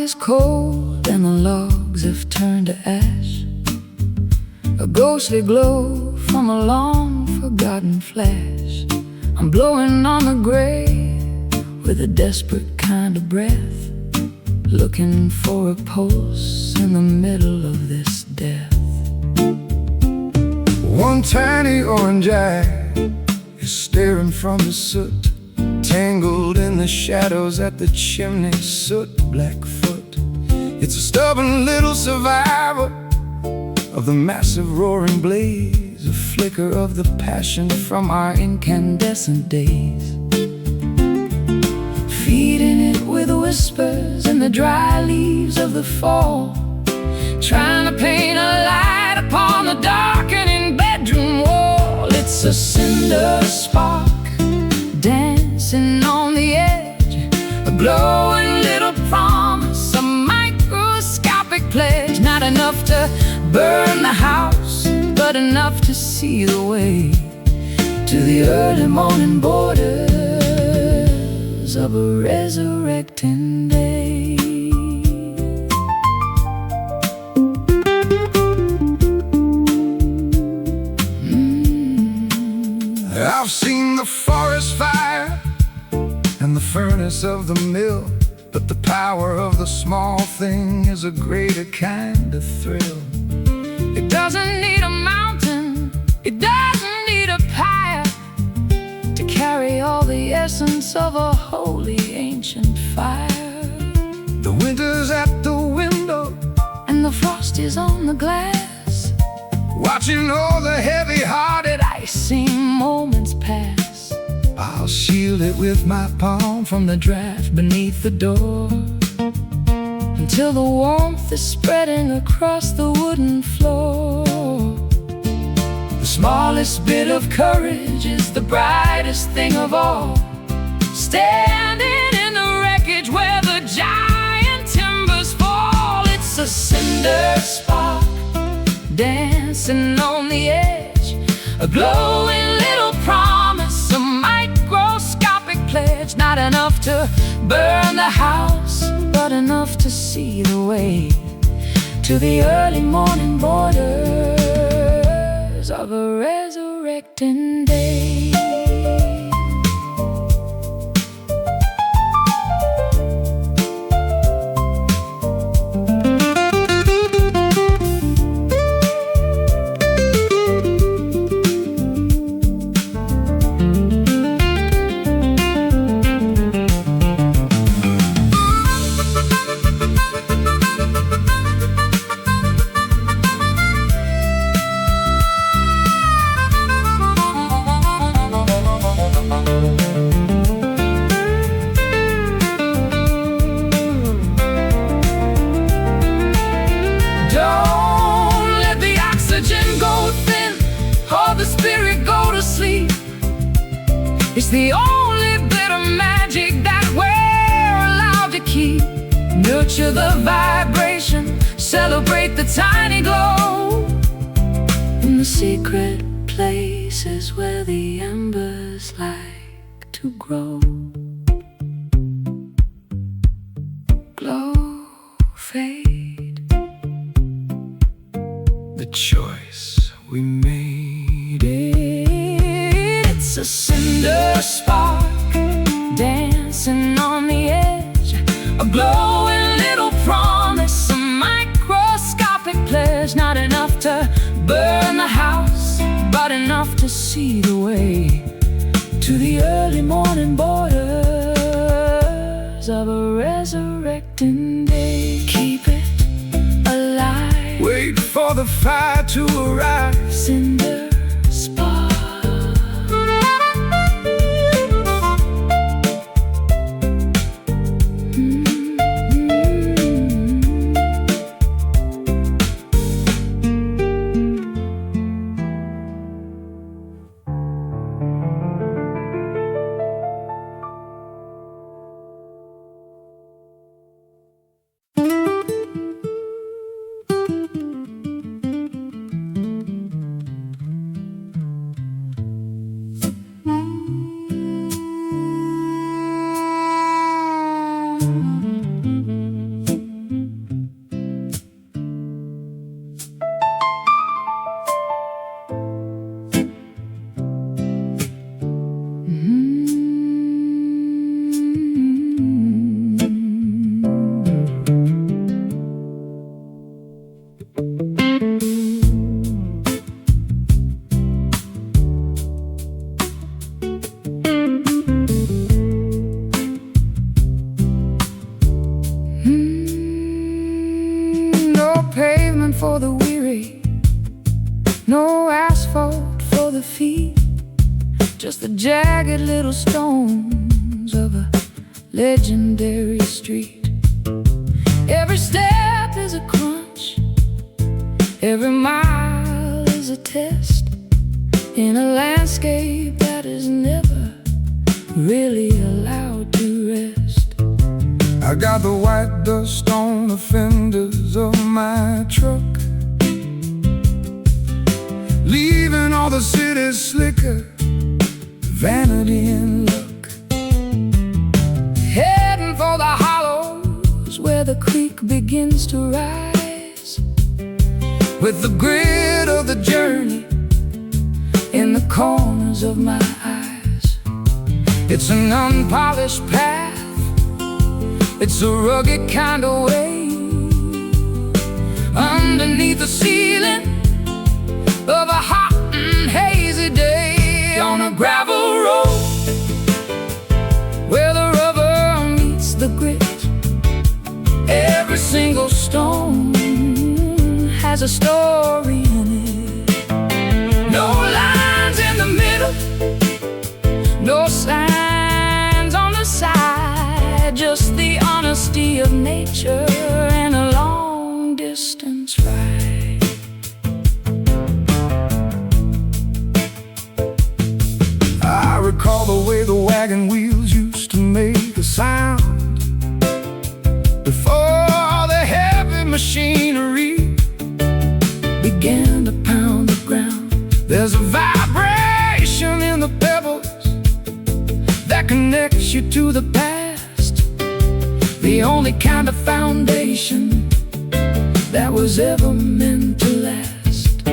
is cold and the logs have turned to ash, a ghostly glow from a long-forgotten flash. I'm blowing on the gray with a desperate kind of breath, looking for a pulse in the middle of this death. One tiny orange eye is staring from the soot, tangled in the shadows at the chimney, soot Blackfoot. It's a stubborn little survivor of the massive roaring blaze, a flicker of the passion from our incandescent days. Feeding it with whispers in the dry leaves of the fall, trying to paint a light upon the darkening bedroom wall. It's a cinder spark dancing on the edge, a glowing little promise, a microscopic pledge. Not enough to burn the house, but enough to see the way to the early morning borders of a resurrecting day. I've seen the forest fire and the furnace of the mill, but the power of the small thing is a greater kind of thrill. It doesn't need a mountain, it doesn't need a pyre to carry all the essence of a holy ancient fire. The winter's at the window and the frost is on the glass, watching all the heavy-hearted icy moments pass. I'll shield it with my palm from the draft beneath the door, until the warmth is spreading across the wooden floor. The smallest bit of courage is the brightest thing of all, standing in the wreckage where the giant timbers fall. It's a cinder spark dancing on the edge, a glowing little promise, a microscopic pledge. Not enough to burn the house, but enough to see the way to the early morning borders of a resurrecting day. It's the only bit of magic that we're allowed to keep. Nurture the vibration, celebrate the tiny glow in the secret places where the embers like to grow. Glow, fade, the choice we made it's a cinder spark dancing on the edge, a glowing little promise, a microscopic pledge. Not enough to burn the house, but enough to see the way to the early morning borders of a resurrecting day. Keep it alive, wait for the fire to arrive. Cinder spark. No asphalt for the feet, just the jagged little stones of a legendary street. Every step is a crunch, every mile is a test, in a landscape that is never really allowed to rest. I got the white dust on the fenders of my truck, leaving all the city's slicker, vanity and luck. Heading for the hollows where the creek begins to rise, with the grit of the journey in the corners of my eyes. It's an unpolished path, it's a rugged kind of way, underneath the ceiling of a hot and hazy day, on a gravel road where the rubber meets the grit. Every single stone has a story in it. No lines in the middle, no signs on the side, just the honesty of nature and a long distance ride. I recall the way the wagon wheels used to make a sound before the heavy machinery began to pound the ground. There's a vibration in the pebbles that connects you to the past, the only kind of foundation that was ever meant to last.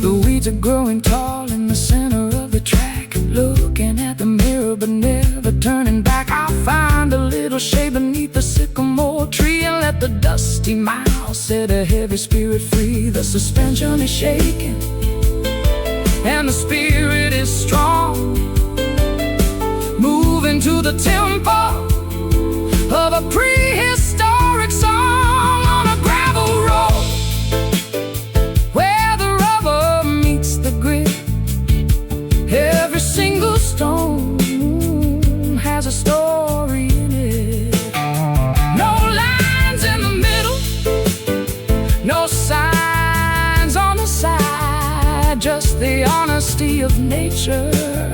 The weeds are growing tall in the center of the track, looking at the mirror but never turning back. I'll find a little shade beneath the sycamore tree and let the dusty miles set a heavy spirit free. The suspension is shaking and the spirit is strong, moving to the tempo of a prehistoric song, on a gravel road where the rubber meets the grit. Every single stone has a story in it. No lines in the middle, no signs on the side, just the honesty of nature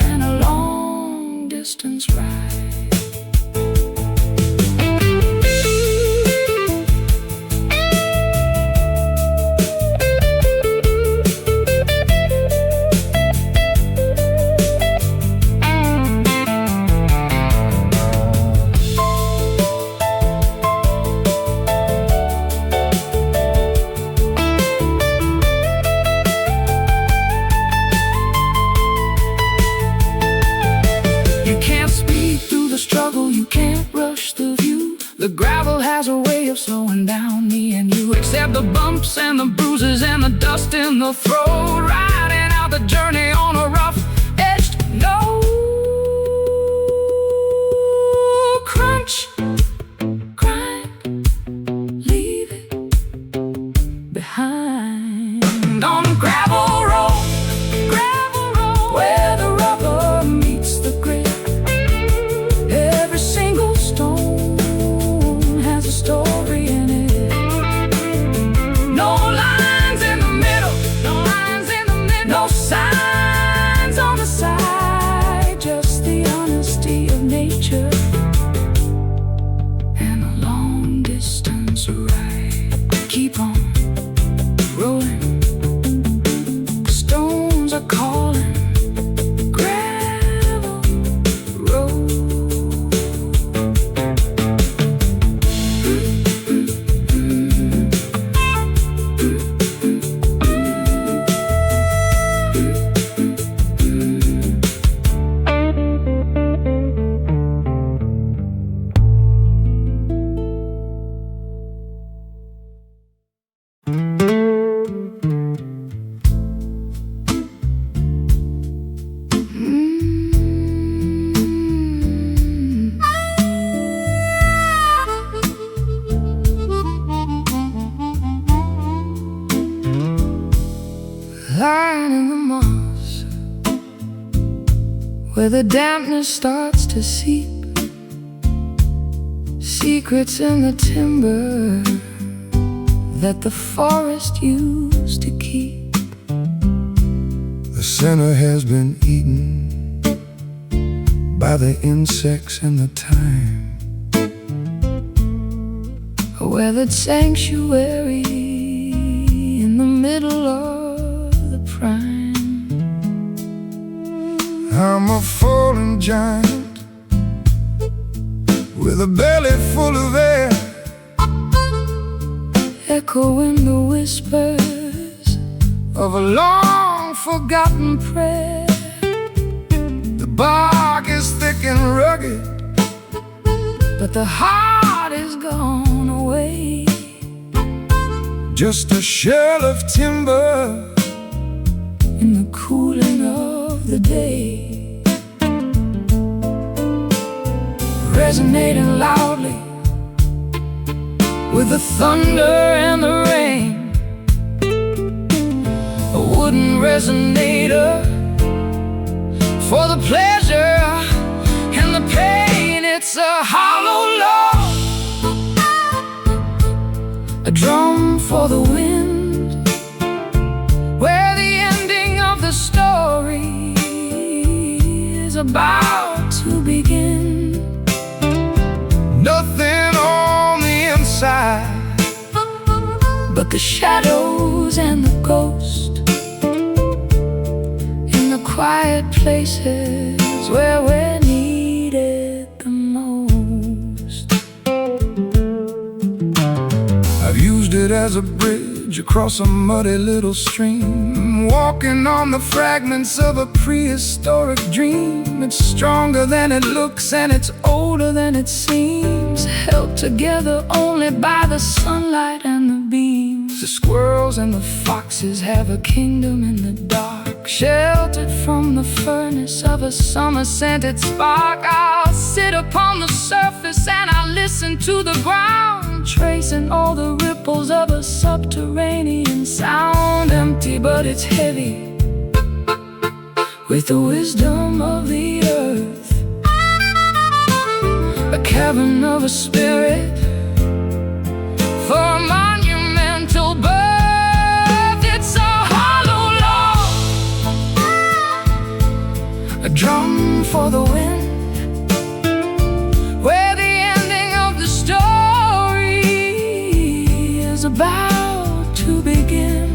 and a long distance ride. The gravel has a way of slowing down me and you, accept the bumps and the bruises and the dust in the throat, riding out the journey on a rough-edged note. Crunch, grind, leave it behind, on a gravel road where the rubber meets the grit. Every single stone has a story in it. No lines in the middle, no signs on the side, just the honesty of nature and a long distance ride. Keep on rolling, lying in the moss, where the dampness starts to seep, secrets in the timber that the forest used to keep. The center has been eaten by the insects and the time, a weathered sanctuary in the middle of the prime. I'm a fallen giant with a belly full of air, echoing the whispers of a long forgotten prayer. The bark is thick and rugged, but the heart is gone away. Just a shell of timber in the cooling of the day, resonating loudly with the thunder and the rain. A wooden resonator for the pleasure and the pain. It's a hollow log, a drum for the wind, where the ending of the story is about to begin. Nothing on the inside but the shadows and the ghost in the quiet places where we're needed the most. I've used it as a bridge across a muddy little stream, walking on the fragments of a prehistoric dream. It's stronger than it looks and it's older than it seems, held together only by the sunlight and the beams. The squirrels and the foxes have a kingdom in the dark, sheltered from the furnace of a summer-scented spark. I'll sit upon the surface and I'll listen to the ground, tracing all the ripples of a subterranean sound. Empty, but it's heavy with the wisdom of the earth, a cavern of a spirit for a monumental birth. It's a hollow log, a drum for the wind, where the ending of the story is about to begin.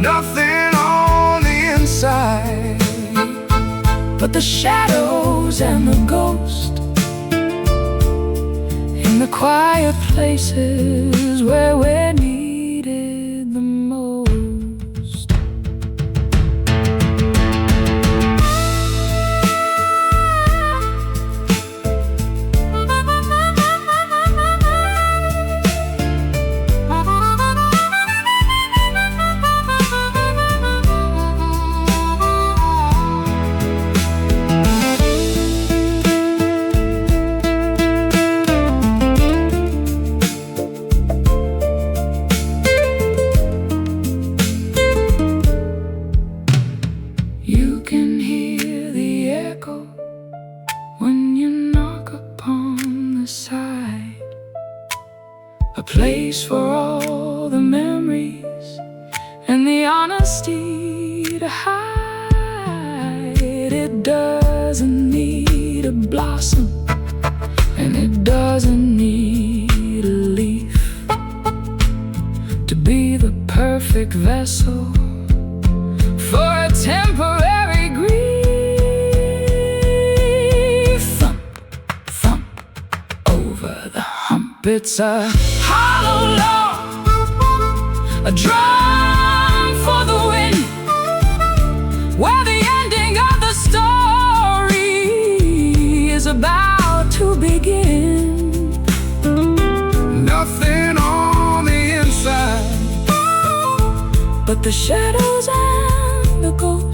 Nothing on the inside but the shadows and the ghost in the quiet places where we're needed the most. You can hear the echo when you knock upon the side, a place for all the memories and the honesty to hide. It doesn't need a blossom and it doesn't need a leaf to be the perfect vessel for a temporary grief. Thump, thump over the hump. It's a hollow log, a drum for the wind, where the ending of the story is about to begin. Nothing on the inside but the shadows and the ghosts